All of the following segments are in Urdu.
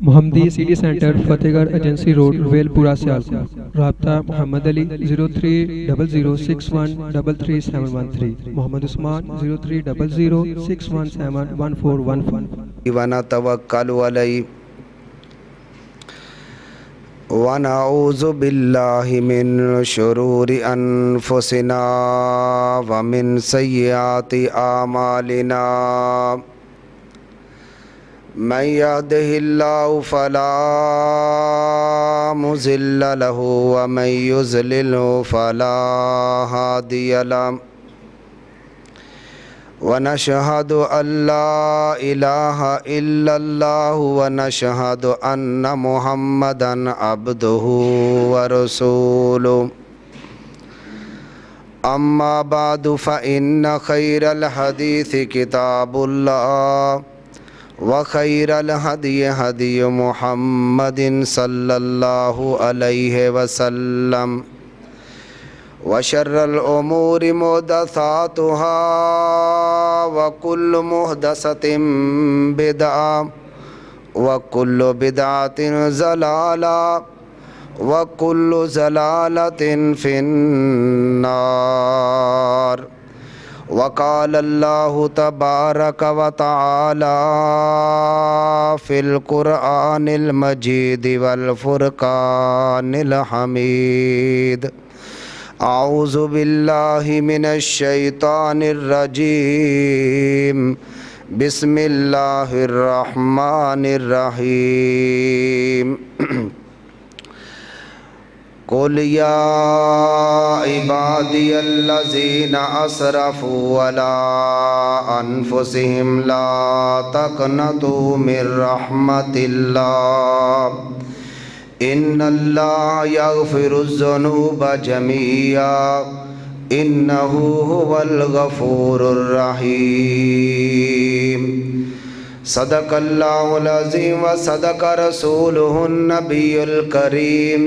محمدی سٹی سینٹر فتح گڑھ ایجنسی روڈ ویل پورہ سیالکوٹ۔ رابطہ محمد علی 0300613373 محمد عثمان 030061711415۔ ونتوکل علیہ ونعوذ باللہ من شرور انفسنا ومن سیئات اعمالنا من يهده الله فلا مضل له ومن يضلل فلا هادي له ونشهد أن لا إله إلا الله ونشهد أن محمدا عبده ورسوله أما بعد فإن خير الحديث كتاب الله وخير الهدي هدي محمد صلى الله عليه وسلم وشر الأمور محدثاتها وكل محدثة بدعة وكل بدعة ضلالة وكل ضلالة في النار وقال الله تبارك وتعالى في القرآن المجيد والفرقان الحميد أعوذ بالله من الشيطان الرجيم بسم الله الرحمن الرحيم قل يا عبادي الذين أسرفوا على أنفسهم لا تقنطوا من رحمة الله إن الله يغفر الذنوب جميعا إنه هو الغفور الرحيم صدق الله العظيم وصدق رسوله النبي الكريم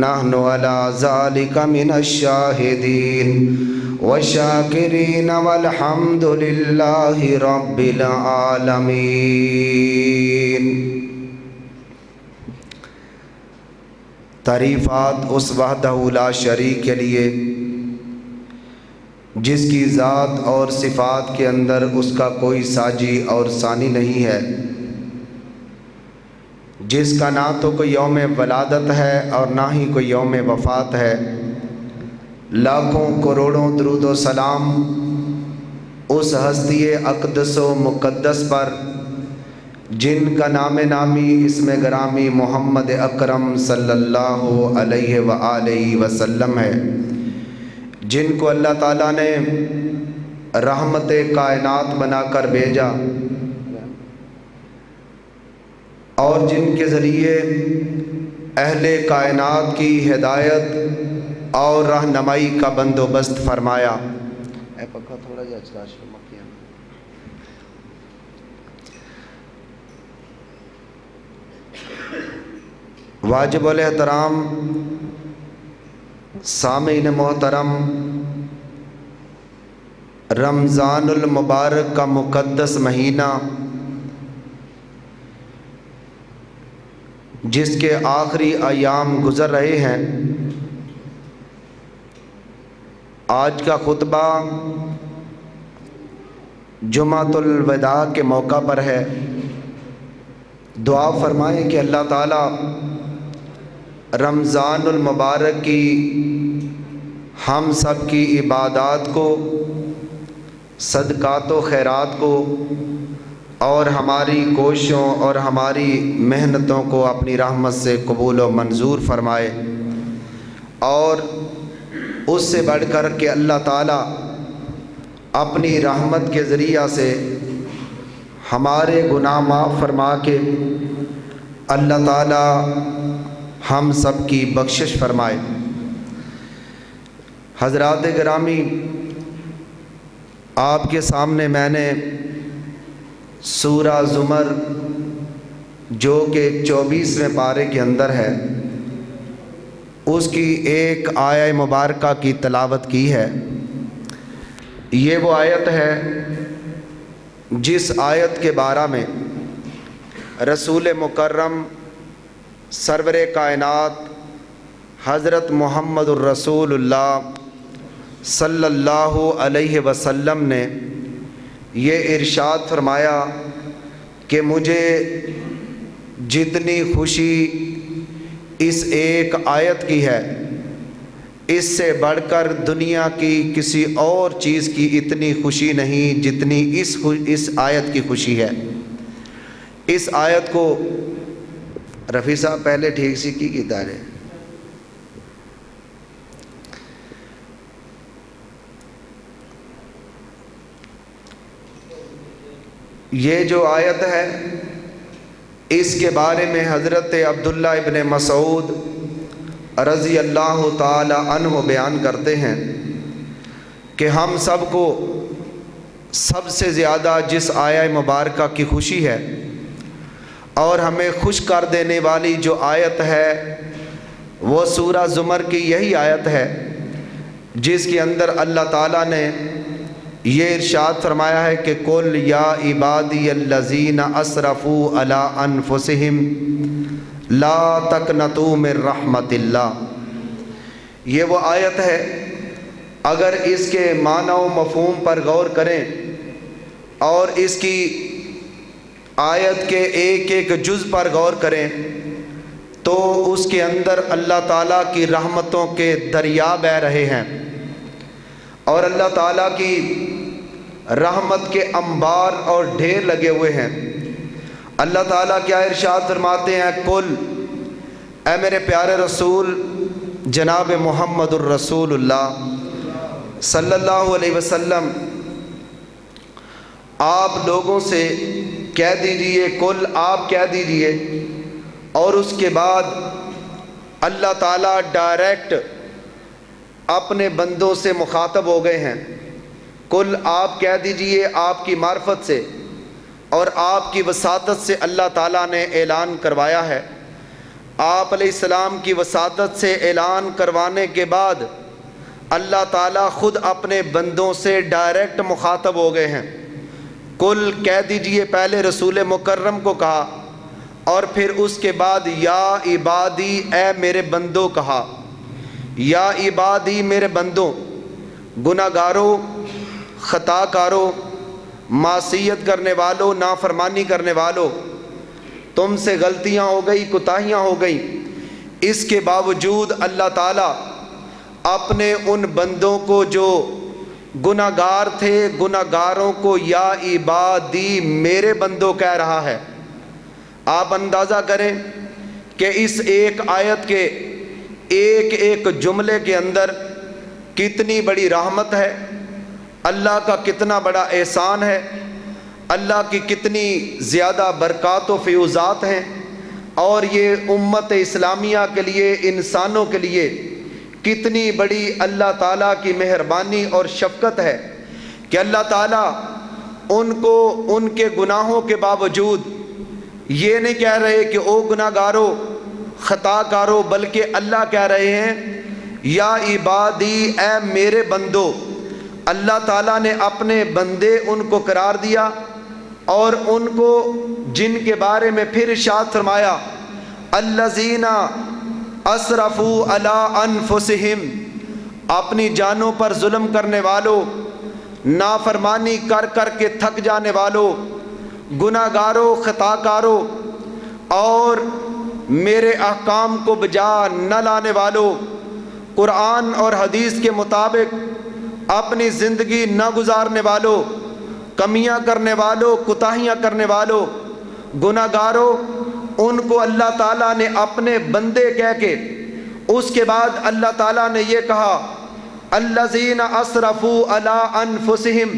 نحن على ذلك من الشاهدين والشاكرين والحمد لله رب العالمين۔ تعریفات اس وحدہ لا شریک کے لیے جس کی ذات اور صفات کے اندر اس کا کوئی ساجی اور ثانی نہیں ہے، جس کا نہ تو کوئی یوم ولادت ہے اور نہ ہی کوئی یوم وفات ہے۔ لاکھوں کروڑوں درود و سلام اس ہستی اقدس و مقدس پر جن کا نام نامی اسم گرامی محمد اکرم صلی اللہ علیہ وآلہ وسلم ہے، جن کو اللہ تعالیٰ نے رحمت کائنات بنا کر بھیجا اور جن کے ذریعے اہل کائنات کی ہدایت اور رہنمائی کا بندوبست فرمایا۔ واجب الاحترام سامعین محترم، رمضان المبارک کا مقدس مہینہ جس کے آخری ایام گزر رہے ہیں، آج کا خطبہ جمعۃ الوداع کے موقع پر ہے۔ دعا فرمائیں کہ اللہ تعالی رمضان المبارک کی ہم سب کی عبادات کو، صدقات و خیرات کو اور ہماری کوششوں اور ہماری محنتوں کو اپنی رحمت سے قبول و منظور فرمائے، اور اس سے بڑھ کر کہ اللہ تعالیٰ اپنی رحمت کے ذریعہ سے ہمارے گناہ معاف فرما کے اللہ تعالیٰ ہم سب کی بخشش فرمائے۔ حضرات گرامی، آپ کے سامنے میں نے سورہ زمر جو کہ 24ویں پارے کے اندر ہے اس کی ایک آیہ مبارکہ کی تلاوت کی ہے۔ یہ وہ آیت ہے جس آیت کے بارے میں رسول مکرم سرور کائنات حضرت محمد الرسول اللہ صلی اللہ علیہ وسلم نے یہ ارشاد فرمایا کہ مجھے جتنی خوشی اس ایک آیت کی ہے، اس سے بڑھ کر دنیا کی کسی اور چیز کی اتنی خوشی نہیں جتنی اس آیت کی خوشی ہے۔ اس آیت کو رفیع صاحب پہلے ٹھیک سی کی دارے یہ جو آیت ہے اس کے بارے میں حضرت عبداللہ ابن مسعود رضی اللہ تعالی عنہ بیان کرتے ہیں کہ ہم سب کو سب سے زیادہ جس آیہ مبارکہ کی خوشی ہے اور ہمیں خوش کر دینے والی جو آیت ہے وہ سورہ زمر کی یہی آیت ہے جس کے اندر اللہ تعالیٰ نے یہ ارشاد فرمایا ہے کہ قل یا عبادی الذین اسرفوا علی انفسہم لا تقنطوا من رحمت اللہ۔ یہ وہ آیت ہے، اگر اس کے معنی و مفہوم پر غور کریں اور اس کی آیت کے ایک ایک جز پر غور کریں تو اس کے اندر اللہ تعالیٰ کی رحمتوں کے دریا بہہ رہے ہیں، اور اللہ تعالیٰ کی رحمت کے انبار اور ڈھیر لگے ہوئے ہیں۔ اللہ تعالیٰ کیا ارشاد فرماتے ہیں؟ قل، اے میرے پیارے رسول جناب محمد الرسول اللہ صلی اللہ علیہ وسلم، آپ لوگوں سے کہہ دیجئے، قل آپ کہہ دیجئے، اور اس کے بعد اللہ تعالیٰ ڈائریکٹ اپنے بندوں سے مخاطب ہو گئے ہیں۔ قل آپ کہہ دیجئے، آپ کی معرفت سے اور آپ کی وساطت سے اللہ تعالیٰ نے اعلان کروایا ہے۔ آپ علیہ السلام کی وساطت سے اعلان کروانے کے بعد اللہ تعالیٰ خود اپنے بندوں سے ڈائریکٹ مخاطب ہو گئے ہیں۔ قل کہہ دیجئے، پہلے رسول مکرم کو کہا اور پھر اس کے بعد یا عبادی، اے میرے بندوں کہا۔ یا عبادی، میرے بندوں، گناہ گاروں، خطا کاروں، معصیت کرنے والوں، نافرمانی کرنے والوں، تم سے غلطیاں ہو گئی، کوتاہیاں ہو گئی، اس کے باوجود اللہ تعالیٰ اپنے ان بندوں کو جو گناہ گار تھے، گناہ گاروں کو یا عبادی، میرے بندوں کہہ رہا ہے۔ آپ اندازہ کریں کہ اس ایک آیت کے ایک ایک جملے کے اندر کتنی بڑی رحمت ہے، اللہ کا کتنا بڑا احسان ہے، اللہ کی کتنی زیادہ برکات و فیوزات ہیں، اور یہ امت اسلامیہ کے لیے، انسانوں کے لیے کتنی بڑی اللہ تعالیٰ کی مہربانی اور شفقت ہے کہ اللہ تعالیٰ ان کو ان کے گناہوں کے باوجود یہ نہیں کہہ رہے کہ او گناہ گارو، خطا کارو، بلکہ اللہ کہہ رہے ہیں یا عبادی، اے میرے بندو۔ اللہ تعالیٰ نے اپنے بندے ان کو قرار دیا، اور ان کو جن کے بارے میں پھر ارشاد فرمایا الذین اسرفوا علی انفسہم، اپنی جانوں پر ظلم کرنے والوں، نافرمانی کر کر کے تھک جانے والوں، گناہ گاروں، خطا کاروں، اور میرے احکام کو بجا نہ لانے والوں، قرآن اور حدیث کے مطابق اپنی زندگی نہ گزارنے والوں، کمیاں کرنے والوں، کوتاہیاں کرنے والوں، گناہ گاروں، ان کو اللہ تعالیٰ نے اپنے بندے کہہ کے اس کے بعد اللہ تعالیٰ نے یہ کہا الذین اسرفوا علی انفسہم،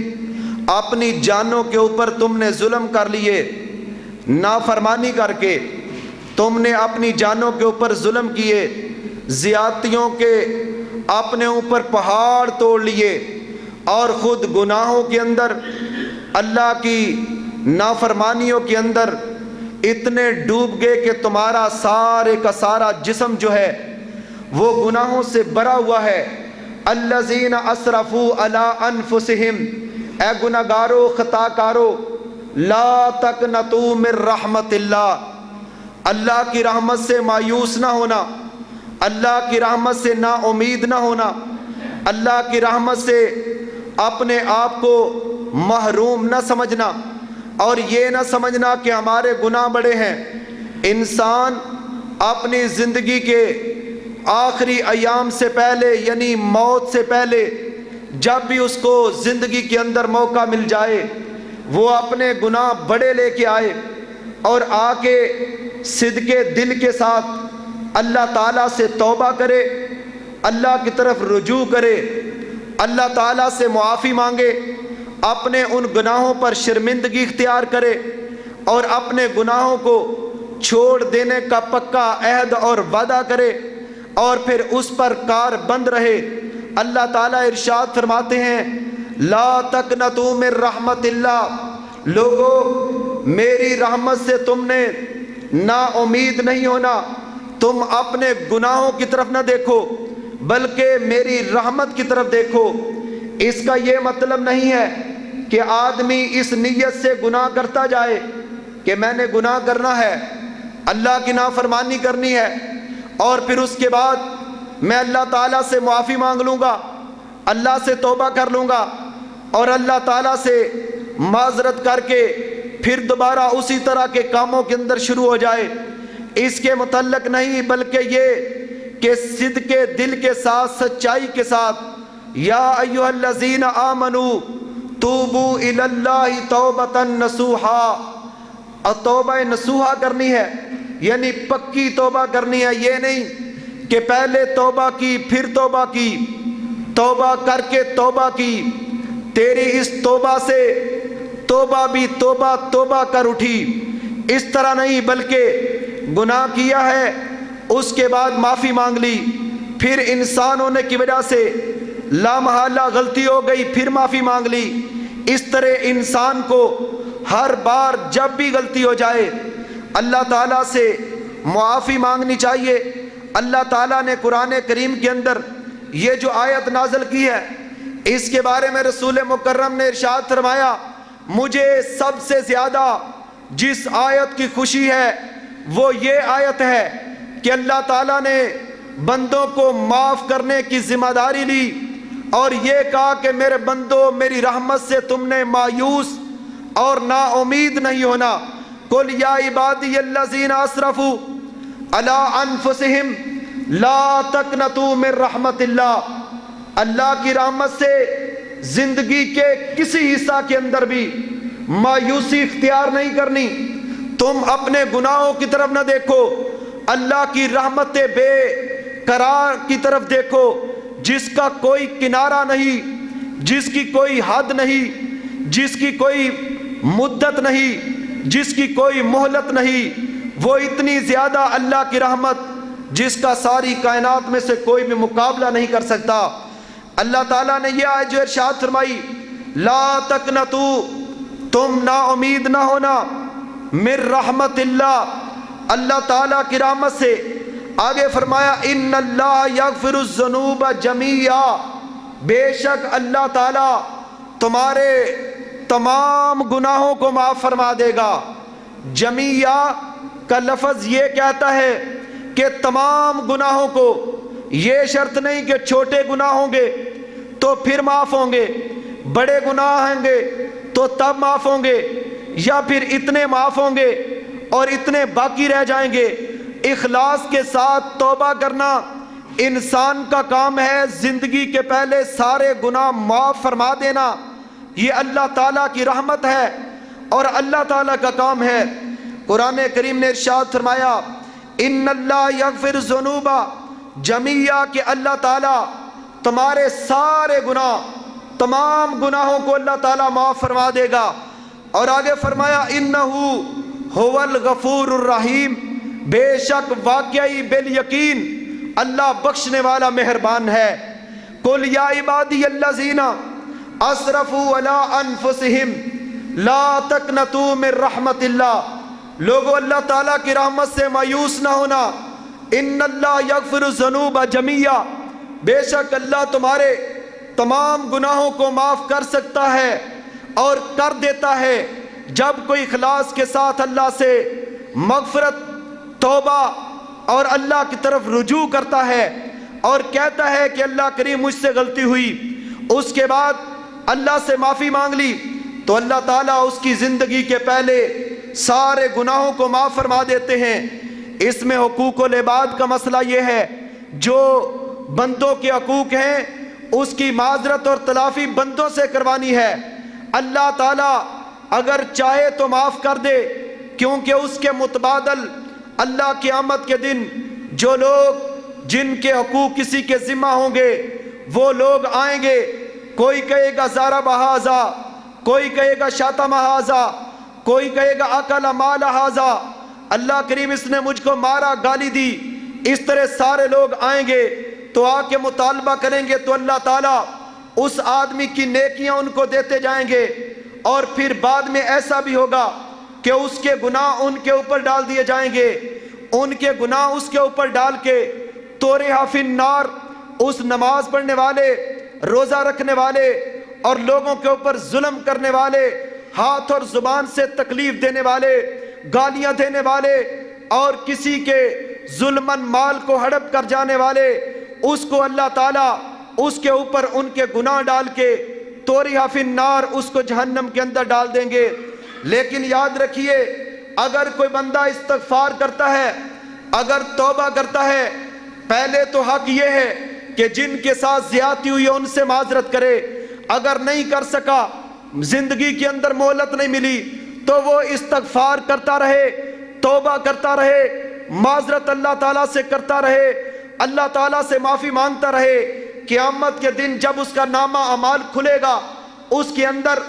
اپنی جانوں کے اوپر تم نے ظلم کر لیے، نافرمانی کر کے تم نے اپنی جانوں کے اوپر ظلم کیے، زیادتیوں کے اپنے اوپر پہاڑ توڑ لیے، اور خود گناہوں کے اندر، اللہ کی نافرمانیوں کے اندر اتنے ڈوب گئے کہ تمہارا سارے کا سارا جسم جو ہے وہ گناہوں سے بھرا ہوا ہے۔ الذین اسرفوا علی انفسہم، اے گناہ گارو، خطا کارو، لا تقنطوا من رحمت اللہ، اللہ کی رحمت سے مایوس نہ ہونا، اللہ کی رحمت سے نا امید نہ ہونا، اللہ کی رحمت سے اپنے آپ کو محروم نہ سمجھنا، اور یہ نہ سمجھنا کہ ہمارے گناہ بڑے ہیں۔ انسان اپنی زندگی کے آخری ایام سے پہلے یعنی موت سے پہلے جب بھی اس کو زندگی کے اندر موقع مل جائے وہ اپنے گناہ بڑے لے کے آئے اور آ کے صدقے دل کے ساتھ اللہ تعالیٰ سے توبہ کرے، اللہ کی طرف رجوع کرے، اللہ تعالیٰ سے معافی مانگے، اپنے ان گناہوں پر شرمندگی اختیار کرے اور اپنے گناہوں کو چھوڑ دینے کا پکا عہد اور وعدہ کرے اور پھر اس پر کار بند رہے۔ اللہ تعالیٰ ارشاد فرماتے ہیں لا تقنطوا من رحمت اللہ، لوگو میری رحمت سے تم نے نا امید نہیں ہونا، تم اپنے گناہوں کی طرف نہ دیکھو بلکہ میری رحمت کی طرف دیکھو۔ اس کا یہ مطلب نہیں ہے کہ آدمی اس نیت سے گناہ کرتا جائے کہ میں نے گناہ کرنا ہے، اللہ کی نافرمانی کرنی ہے اور پھر اس کے بعد میں اللہ تعالیٰ سے معافی مانگ لوں گا، اللہ سے توبہ کر لوں گا اور اللہ تعالیٰ سے معذرت کر کے پھر دوبارہ اسی طرح کے کاموں کے اندر شروع ہو جائے۔ اس کے متعلق نہیں، بلکہ یہ کہ صدق دل کے ساتھ، سچائی کے ساتھ یا ایھا الذین آمنوا توبوا الی اللہ توبۃ نصوحا، اور توبہ نصوحا کرنی ہے یعنی پکی توبہ کرنی ہے، یہ نہیں کہ پہلے توبہ کی پھر توبہ کی، توبہ کر کے توبہ کی، تیری اس توبہ سے توبہ بھی توبہ توبہ کر اٹھی، اس طرح نہیں، بلکہ گناہ کیا ہے اس کے بعد معافی مانگ لی، پھر انسان ہونے کی وجہ سے لامحالہ غلطی ہو گئی پھر معافی مانگ لی۔ اس طرح انسان کو ہر بار جب بھی غلطی ہو جائے اللہ تعالیٰ سے معافی مانگنی چاہیے۔ اللہ تعالیٰ نے قرآن کریم کے اندر یہ جو آیت نازل کی ہے اس کے بارے میں رسول مکرم نے ارشاد فرمایا مجھے سب سے زیادہ جس آیت کی خوشی ہے وہ یہ آیت ہے کہ اللہ تعالیٰ نے بندوں کو معاف کرنے کی ذمہ داری لی اور یہ کہا کہ میرے بندو میری رحمت سے تم نے مایوس اور نا امید نہیں ہونا۔ قل یا عبادی الذین اسرفوا علی انفسہم لا تقنطوا من رحمت اللہ، اللہ کی رحمت سے زندگی کے کسی حصہ کے اندر بھی مایوسی اختیار نہیں کرنی۔ تم اپنے گناہوں کی طرف نہ دیکھو، اللہ کی رحمت بے قرار کی طرف دیکھو جس کا کوئی کنارہ نہیں، جس کی کوئی حد نہیں، جس کی کوئی مدت نہیں، جس کی کوئی مہلت نہیں، وہ اتنی زیادہ اللہ کی رحمت جس کا ساری کائنات میں سے کوئی بھی مقابلہ نہیں کر سکتا۔ اللہ تعالیٰ نے یہ آیت جو ارشاد فرمائی لا تقنطوا، تم نا امید نہ ہونا، من رحمت اللہ، اللہ تعالیٰ کی رحمت سے۔ آگے فرمایا ان اللہ یغفر الذنوب جمیعا، بے شک اللہ تعالیٰ تمہارے تمام گناہوں کو معاف فرما دے گا۔ جمیعا کا لفظ یہ کہتا ہے کہ تمام گناہوں کو، یہ شرط نہیں کہ چھوٹے گناہ ہوں گے تو پھر معاف ہوں گے، بڑے گناہ ہوں گے تو تب معاف ہوں گے، یا پھر اتنے معاف ہوں گے اور اتنے باقی رہ جائیں گے۔ اخلاص کے ساتھ توبہ کرنا انسان کا کام ہے، زندگی کے پہلے سارے گناہ معاف فرما دینا یہ اللہ تعالیٰ کی رحمت ہے اور اللہ تعالیٰ کا کام ہے۔ قرآن کریم نے ارشاد فرمایا ان اللہ یغفر الذنوب جمیعا، کہ اللہ تعالیٰ تمہارے سارے گناہ، تمام گناہوں کو اللہ تعالیٰ معاف فرما دے گا۔ اور آگے فرمایا انہ هو الغفور الرحیم، بے شک واقعی بالیقین اللہ بخشنے والا مہربان ہے۔ قل یا عبادی الذین اسرفوا علی انفسہم لا تقنطوا من رحمت اللہ، لوگو اللہ تعالیٰ کی رحمت سے مایوس نہ ہونا۔ ان اللہ یغفر الذنوب جمیعا، بے شک اللہ تمہارے تمام گناہوں کو معاف کر سکتا ہے اور کر دیتا ہے۔ جب کوئی اخلاص کے ساتھ اللہ سے مغفرت، توبہ اور اللہ کی طرف رجوع کرتا ہے اور کہتا ہے کہ اللہ کریم مجھ سے غلطی ہوئی، اس کے بعد اللہ سے معافی مانگ لی، تو اللہ تعالیٰ اس کی زندگی کے پہلے سارے گناہوں کو معاف فرما دیتے ہیں۔ اس میں حقوق العباد کا مسئلہ یہ ہے، جو بندوں کے حقوق ہیں اس کی معذرت اور تلافی بندوں سے کروانی ہے۔ اللہ تعالیٰ اگر چاہے تو معاف کر دے، کیونکہ اس کے متبادل اللہ قیامت کے دن جو لوگ جن کے حقوق کسی کے ذمہ ہوں گے وہ لوگ آئیں گے، کوئی کہے گا زارا بہازا، کوئی کہے گا شاتا مہازا، کوئی کہے گا اکل مال ہازا، اللہ کریم اس نے مجھ کو مارا، گالی دی، اس طرح سارے لوگ آئیں گے تو آ کے مطالبہ کریں گے، تو اللہ تعالیٰ اس آدمی کی نیکیاں ان کو دیتے جائیں گے، اور پھر بعد میں ایسا بھی ہوگا کہ اس کے گناہ ان کے اوپر ڈال دیے جائیں گے، ان کے گناہ اس کے اوپر ڈال کے طورھا فی النار، اس نماز پڑھنے والے، روزہ رکھنے والے اور لوگوں کے اوپر ظلم کرنے والے، ہاتھ اور زبان سے تکلیف دینے والے، گالیاں دینے والے اور کسی کے ظلماً مال کو ہڑپ کر جانے والے، اس کو اللہ تعالیٰ اس کے اوپر ان کے گناہ ڈال کے طورھا فی النار اس کو جہنم کے اندر ڈال دیں گے۔ لیکن یاد رکھیے، اگر کوئی بندہ استغفار کرتا ہے، اگر توبہ کرتا ہے، پہلے تو حق یہ ہے کہ جن کے ساتھ زیادتی ہوئی ہے ان سے معذرت کرے، اگر نہیں کر سکا، زندگی کے اندر مہلت نہیں ملی، تو وہ استغفار کرتا رہے، توبہ کرتا رہے، معذرت اللہ تعالیٰ سے کرتا رہے، اللہ تعالیٰ سے معافی مانگتا رہے۔ قیامت کے دن جب اس کا نامہ اعمال کھلے گا، اس کے اندر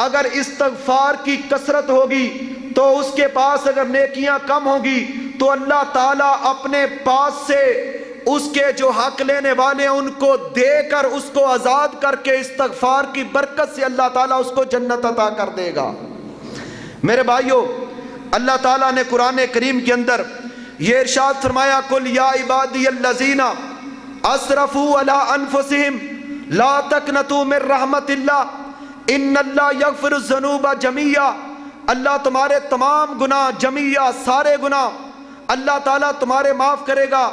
اگر استغفار کی کثرت ہوگی تو اس کے پاس اگر نیکیاں کم ہوں گی تو اللہ تعالیٰ اپنے پاس سے اس کے جو حق لینے والے ہیں ان کو دے کر اس کو آزاد کر کے استغفار کی برکت سے اللہ تعالیٰ اس کو جنت عطا کر دے گا۔ میرے بھائیو، اللہ تعالیٰ نے قرآن کریم کے اندر یہ ارشاد فرمایا، قل یا عبادی الذین اسرفوا علی انفسہم لا تقنطوا من رحمت اللہ ان اللہ یغفر الذنوب جمیعا، اللہ تمہارے تمام گناہ جمیعا، سارے گناہ اللہ تعالیٰ تمہارے معاف کرے گا،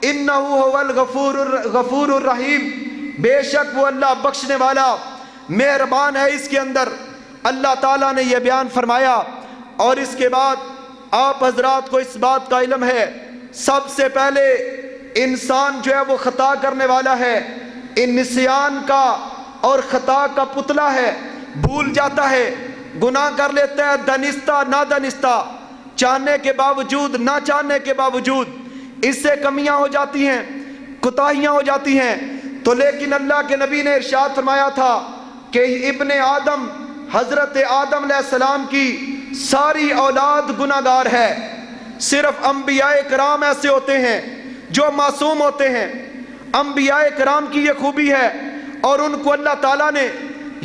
انہ هو الغفور الرحیم، بے شک وہ اللہ بخشنے والا مہربان ہے۔ اس کے اندر اللہ تعالیٰ نے یہ بیان فرمایا، اور اس کے بعد آپ حضرات کو اس بات کا علم ہے، سب سے پہلے انسان جو ہے وہ خطا کرنے والا ہے، نسیان کا اور خطا کا پتلا ہے، بھول جاتا ہے، گناہ کر لیتا ہے، دانستہ نہ دانستہ، چاہنے کے باوجود نہ چاہنے کے باوجود، اس سے کمیاں ہو جاتی ہیں، کوتاہیاں ہو جاتی ہیں۔ تو لیکن اللہ کے نبی نے ارشاد فرمایا تھا کہ ابن آدم، حضرت آدم علیہ السلام کی ساری اولاد گناہ گار ہے، صرف انبیاء کرام ایسے ہوتے ہیں جو معصوم ہوتے ہیں۔ انبیاء کرام کی یہ خوبی ہے، اور ان کو اللہ تعالیٰ نے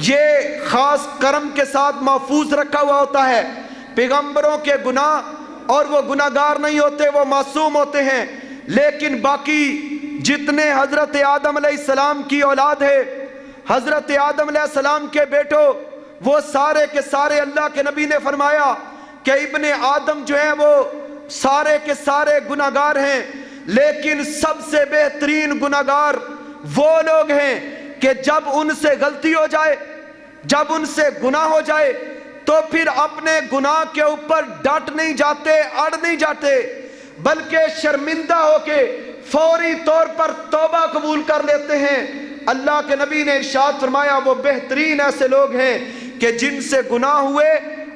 یہ خاص کرم کے ساتھ محفوظ رکھا ہوا ہوتا ہے۔ پیغمبروں کے گناہ، اور وہ گناہ گار نہیں ہوتے، وہ معصوم ہوتے ہیں، لیکن باقی جتنے حضرت آدم علیہ السلام کی اولاد ہے، حضرت آدم علیہ السلام کے بیٹوں، وہ سارے کے سارے اللہ کے نبی نے فرمایا کہ ابن آدم جو ہیں وہ سارے کے سارے گناہ گار ہیں، لیکن سب سے بہترین گناہ گار وہ لوگ ہیں کہ جب ان سے غلطی ہو جائے، جب ان سے گناہ ہو جائے تو پھر اپنے گناہ کے اوپر ڈٹ نہیں جاتے، اڑ نہیں جاتے، بلکہ شرمندہ ہو کے فوری طور پر توبہ قبول کر لیتے ہیں۔ اللہ کے نبی نے ارشاد فرمایا، وہ بہترین ایسے لوگ ہیں کہ جن سے گناہ ہوئے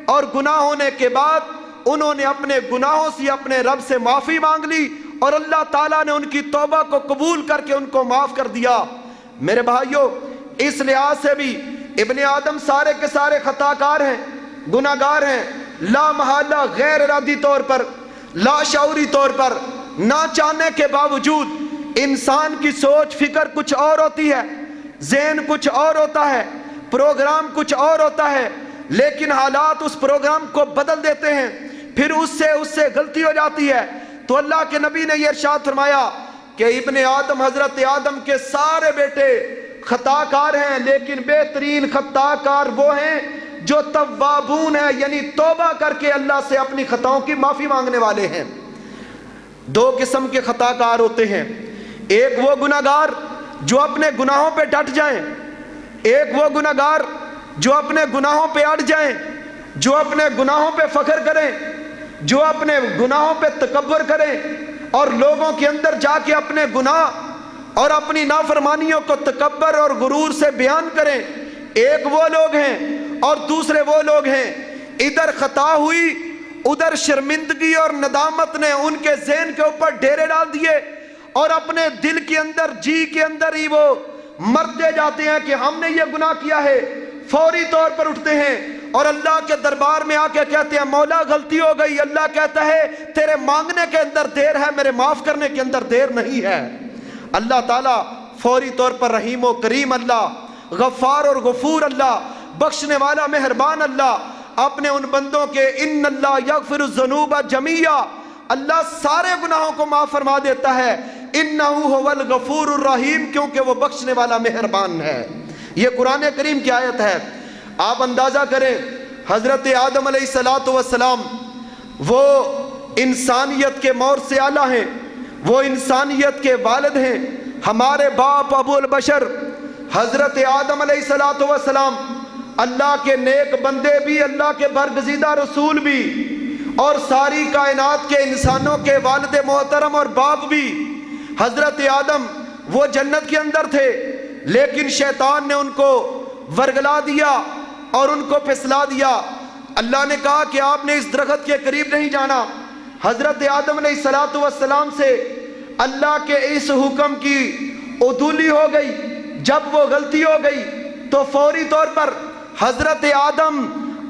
اور گناہ ہونے کے بعد انہوں نے اپنے گناہوں سے اپنے رب سے معافی مانگ لی، اور اللہ تعالیٰ نے ان کی توبہ کو قبول کر کے ان کو معاف کر دیا۔ میرے بھائیوں، اس لحاظ سے بھی ابن آدم سارے کے سارے خطا کار ہیں، گناہ گار ہیں، لا محالہ، غیر ارادی طور پر، لا شعوری طور پر، نہ چاہنے کے باوجود۔ انسان کی سوچ فکر کچھ اور ہوتی ہے، ذہن کچھ اور ہوتا ہے، پروگرام کچھ اور ہوتا ہے، لیکن حالات اس پروگرام کو بدل دیتے ہیں، پھر اس سے غلطی ہو جاتی ہے۔ تو اللہ کے نبی نے یہ ارشاد فرمایا کہ ابن آدم، حضرت آدم کے سارے بیٹے خطا کار ہیں، لیکن بہترین خطا کار وہ ہیں جو توابون ہے یعنی توبہ کر کے اللہ سے اپنی خطاؤں کی معافی مانگنے والے ہیں۔ دو قسم کے خطا کار ہوتے ہیں، ایک وہ گناہگار جو اپنے گناہوں پہ ڈٹ جائیں، ایک وہ گناہگار جو اپنے گناہوں پہ اڑ جائیں، جو اپنے گناہوں پہ فخر کریں، جو اپنے گناہوں پہ تکبر کریں اور لوگوں کے اندر جا کے اپنے گناہ اور اپنی نافرمانیوں کو تکبر اور غرور سے بیان کریں۔ ایک وہ لوگ ہیں اور دوسرے وہ لوگ ہیں، ادھر خطا ہوئی ادھر شرمندگی اور ندامت نے ان کے ذہن کے اوپر ڈیرے ڈال دیے اور اپنے دل کے اندر جی کے اندر ہی وہ مرتے جاتے ہیں کہ ہم نے یہ گناہ کیا ہے، فوری طور پر اٹھتے ہیں اور اللہ کے دربار میں آ کے کہتے ہیں مولا غلطی ہو گئی۔ اللہ کہتا ہے تیرے مانگنے کے اندر دیر ہے، میرے معاف کرنے کے اندر دیر نہیں ہے۔ اللہ تعالیٰ فوری طور پر رحیم و کریم اللہ، غفار اور غفور اللہ، بخشنے والا مہربان اللہ، اپنے ان بندوں کے ان اللہ یغفر الذنوب جمیعا، اللہ سارے گناہوں کو معاف فرما دیتا ہے، انہ هو الغفور الرحیم، کیونکہ وہ بخشنے والا مہربان ہے۔ یہ قرآن کریم کی آیت ہے۔ آپ اندازہ کریں حضرت آدم علیہ السلام وہ انسانیت کے مور سے اعلیٰ ہیں، وہ انسانیت کے والد ہیں، ہمارے باپ ابو البشر حضرت آدم علیہ السلام اللہ کے نیک بندے بھی، اللہ کے برگزیدہ رسول بھی، اور ساری کائنات کے انسانوں کے والد محترم اور باپ بھی۔ حضرت آدم وہ جنت کے اندر تھے، لیکن شیطان نے ان کو ورگلا دیا اور ان کو پھسلا دیا۔ اللہ نے کہا کہ آپ نے اس درخت کے قریب نہیں جانا۔ حضرت آدم علیہ السلام سے اللہ کے اس حکم کی عدولی ہو گئی۔ جب وہ غلطی ہو گئی تو فوری طور پر حضرت آدم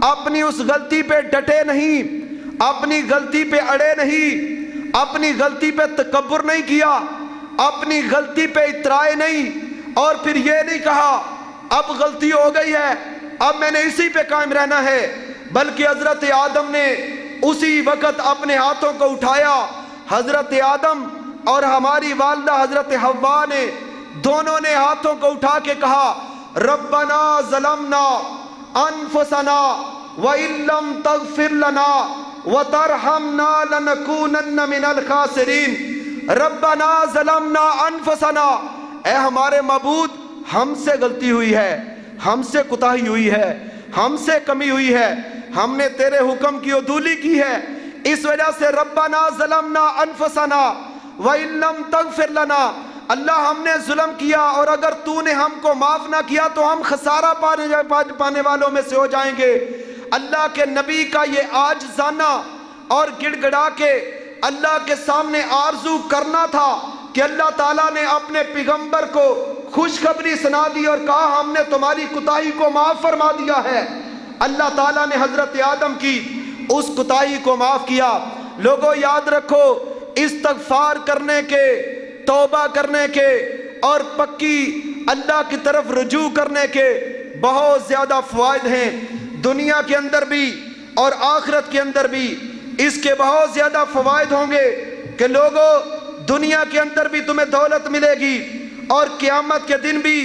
اپنی اس غلطی پہ ڈٹے نہیں، اپنی غلطی پہ اڑے نہیں، اپنی غلطی پہ تکبر نہیں کیا، اپنی غلطی پہ اترائے نہیں، اور پھر یہ نہیں کہا اب غلطی ہو گئی ہے اب میں نے اسی پہ قائم رہنا ہے، بلکہ حضرت آدم نے اسی وقت اپنے ہاتھوں کو اٹھایا۔ حضرت آدم اور ہماری والدہ حضرت حوا نے دونوں نے ہاتھوں کو اٹھا کے کہا ربنا ظلمنا انفسنا وَإِن لَّمْ تَغْفِرْ لَنَا وَتَرْحَمْنَا لَنَكُونَنَّ مِنَ الْخَاسِرِينَ۔ ربنا ظلمنا انفسنا، اے ہمارے معبود ہم سے غلطی ہوئی ہے، ہم سے کوتاہی ہوئی ہے، ہم سے کمی ہوئی ہے، ہم نے تیرے حکم کی عدولی کی ہے، اس وجہ سے ربنا ظلمنا انفسنا وَإِن لَّمْ تَغْفِرْ لَنَا، اللہ ہم نے ظلم کیا اور اگر تو نے ہم کو معاف نہ کیا تو ہم خسارہ پانے والوں میں سے ہو جائیں گے۔ اللہ کے نبی کا یہ عاجزانہ اور گڑ گڑا کے اللہ کے سامنے آرزو کرنا تھا کہ اللہ تعالیٰ نے اپنے پیغمبر کو خوشخبری سنا دی اور کہا ہم نے تمہاری کوتاہی کو معاف فرما دیا ہے۔ اللہ تعالیٰ نے حضرت آدم کی اس کوتاہی کو معاف کیا۔ لوگوں یاد رکھو، استغفار کرنے کے، توبہ کرنے کے اور پکی اللہ کی طرف رجوع کرنے کے بہت زیادہ فوائد ہیں، دنیا کے اندر بھی اور آخرت کے اندر بھی اس کے بہت زیادہ فوائد ہوں گے کہ لوگوں دنیا کے اندر بھی تمہیں دولت ملے گی اور قیامت کے دن بھی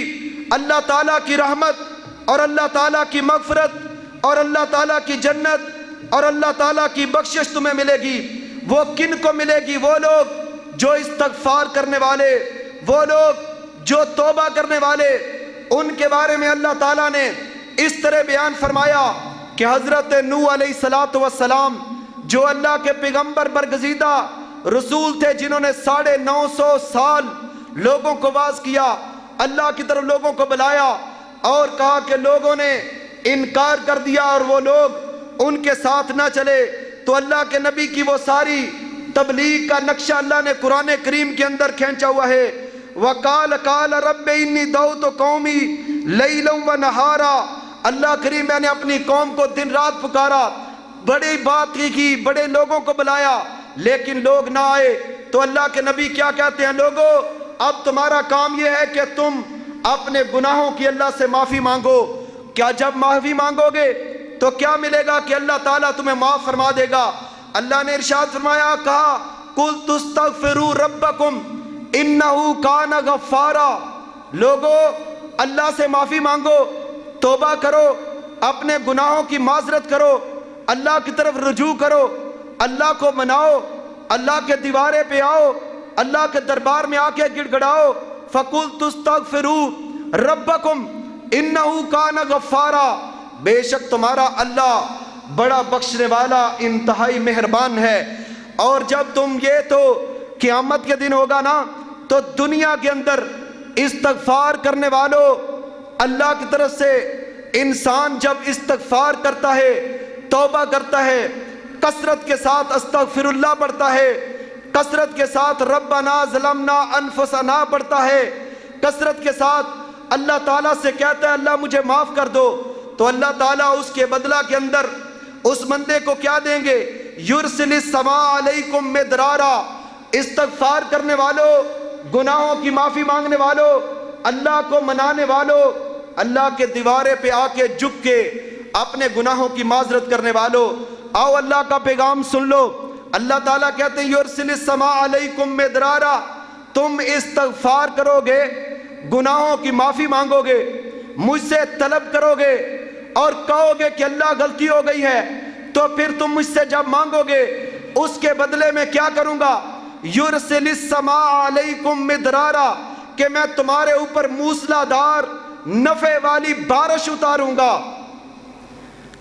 اللہ تعالیٰ کی رحمت اور اللہ تعالیٰ کی مغفرت اور اللہ تعالیٰ کی جنت اور اللہ تعالیٰ کی بخشش تمہیں ملے گی۔ وہ کن کو ملے گی؟ وہ لوگ جو استغفار کرنے والے، وہ لوگ جو توبہ کرنے والے۔ ان کے بارے میں اللہ تعالیٰ نے اس طرح بیان فرمایا کہ حضرت نوح علیہ السلام جو اللہ کے پیغمبر برگزیدہ رسول تھے، جنہوں نے 950 سال لوگوں کو واعظ کیا، اللہ کی طرف لوگوں کو بلایا اور کہا کہ لوگوں نے انکار کر دیا اور وہ لوگ ان کے ساتھ نہ چلے، تو اللہ کے نبی کی وہ ساری تبلیغ کا نقشہ اللہ نے قرآن کریم کے اندر کھینچا ہوا ہے۔ وَقَالَ قَالَ رَبِّ إِنِّي دَعَوْتُ قَوْمِي لَيْلًا وَنَهَارًا، اللہ کریم میں نے اپنی قوم کو دن رات پکارا، بڑی بات کی، بڑے لوگوں کو بلایا لیکن لوگ نہ آئے، تو اللہ کے نبی کیا کہتے ہیں؟ لوگوں اب تمہارا کام یہ ہے کہ تم اپنے گناہوں کی اللہ سے معافی مانگو۔ کیا جب معافی مانگو گے تو کیا ملے گا کہ اللہ تعالیٰ تمہیں معاف فرما دے گا۔ اللہ نے ارشاد فرمایا، کہا قُلْتُ اسْتَغْفِرُوا رَبَّكُمْ إِنَّهُ كَانَ غَفَّارًا، لوگو اللہ سے معافی مانگو، توبہ کرو، اپنے گناہوں کی معذرت کرو، اللہ کی طرف رجوع کرو، اللہ کو مناؤ، اللہ کے دیوارے پہ آؤ، اللہ کے دربار میں آ کے گڑ گڑاؤ۔ فَقُلْتُ اسْتَغْفِرُوا رَبَّكُمْ إِنَّهُ كَانَ غَفَّارًا، بے شک تمہارا اللہ بڑا بخشنے والا انتہائی مہربان ہے۔ اور جب تم یہ تو قیامت کے دن ہوگا نا، تو دنیا کے اندر استغفار کرنے والوں، اللہ کی طرف سے انسان جب استغفار کرتا ہے، توبہ کرتا ہے، کثرت کے ساتھ استغفر اللہ پڑھتا ہے، کثرت کے ساتھ ربنا ظلمنا انفسنا پڑھتا ہے، کثرت کے ساتھ اللہ تعالیٰ سے کہتا ہے اللہ مجھے معاف کر دو، تو اللہ تعالیٰ اس کے بدلہ کے اندر اس بندے کو کیا دیں گے؟ یرسل السماء علیکم مدرارا۔ استغفار کرنے والوں، گناہوں کی معافی مانگنے والوں، اللہ کو منانے والوں، اللہ کے دیوارے پہ آ کے جھک کے اپنے گناہوں کی معذرت کرنے والوں، آؤ اللہ کا پیغام سن لو۔ اللہ تعالیٰ کہتے ہیں یرسل السماء علیکم مدرارا، تم استغفار کرو گے، گناہوں کی معافی مانگو گے، مجھ سے طلب کرو گے اور کہو گے کہ اللہ غلطی ہو گئی ہے، تو پھر تم مجھ سے جب مانگو گے اس کے بدلے میں کیا کروں گا؟ یرسل السماء علیکم مدرارا، کہ میں تمہارے اوپر موسلا دار نفع والی بارش اتاروں گا،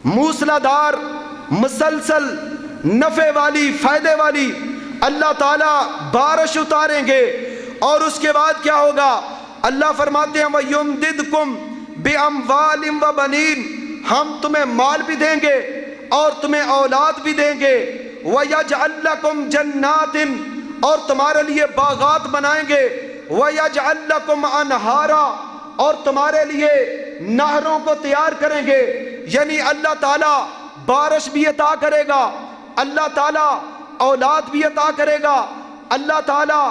موسلا دار مسلسل نفع والی فائدے والی اللہ تعالیٰ بارش اتاریں گے۔ اور اس کے بعد کیا ہوگا؟ اللہ فرماتے ہیں وَيُمْدِدْكُمْ بِأَمْوَالٍ وَبَنِينَ، ہم تمہیں مال بھی دیں گے اور تمہیں اولاد بھی دیں گے، وَيَجْعَلْ لَكُمْ جَنَّاتٍ، اور تمہارے لیے باغات بنائیں گے، وَيَجْعَلْ لَكُمْ أَنْهَارًا، اور تمہارے لیے نہروں کو تیار کریں گے۔ یعنی اللہ تعالیٰ بارش بھی عطا کرے گا، اللہ تعالیٰ اولاد بھی عطا کرے گا، اللہ تعالیٰ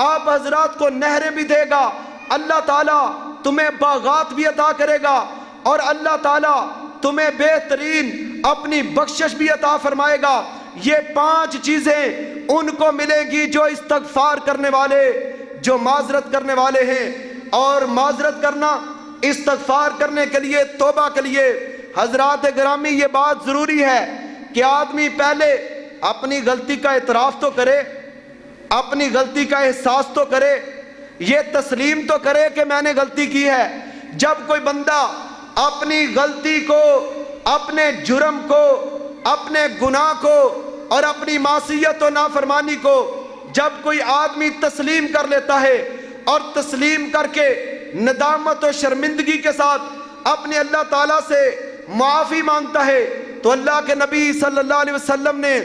آپ حضرات کو نہریں بھی دے گا، اللہ تعالیٰ تمہیں باغات بھی عطا کرے گا، اور اللہ تعالیٰ تمہیں بہترین اپنی بخشش بھی عطا فرمائے گا۔ یہ 5 چیزیں ان کو ملیں گی جو استغفار کرنے والے، جو معذرت کرنے والے ہیں۔ اور معذرت کرنا، استغفار کرنے کے لیے، توبہ کے لیے حضرات گرامی یہ بات ضروری ہے کہ آدمی پہلے اپنی غلطی کا اعتراف تو کرے، اپنی غلطی کا احساس تو کرے، یہ تسلیم تو کرے کہ میں نے غلطی کی ہے۔ جب کوئی بندہ اپنی غلطی کو، اپنے جرم کو، اپنے گناہ کو اور اپنی معصیت و نافرمانی کو جب کوئی آدمی تسلیم کر لیتا ہے اور تسلیم کر کے ندامت و شرمندگی کے ساتھ اپنے اللہ تعالیٰ سے معافی مانگتا ہے، تو اللہ کے نبی صلی اللہ علیہ وسلم نے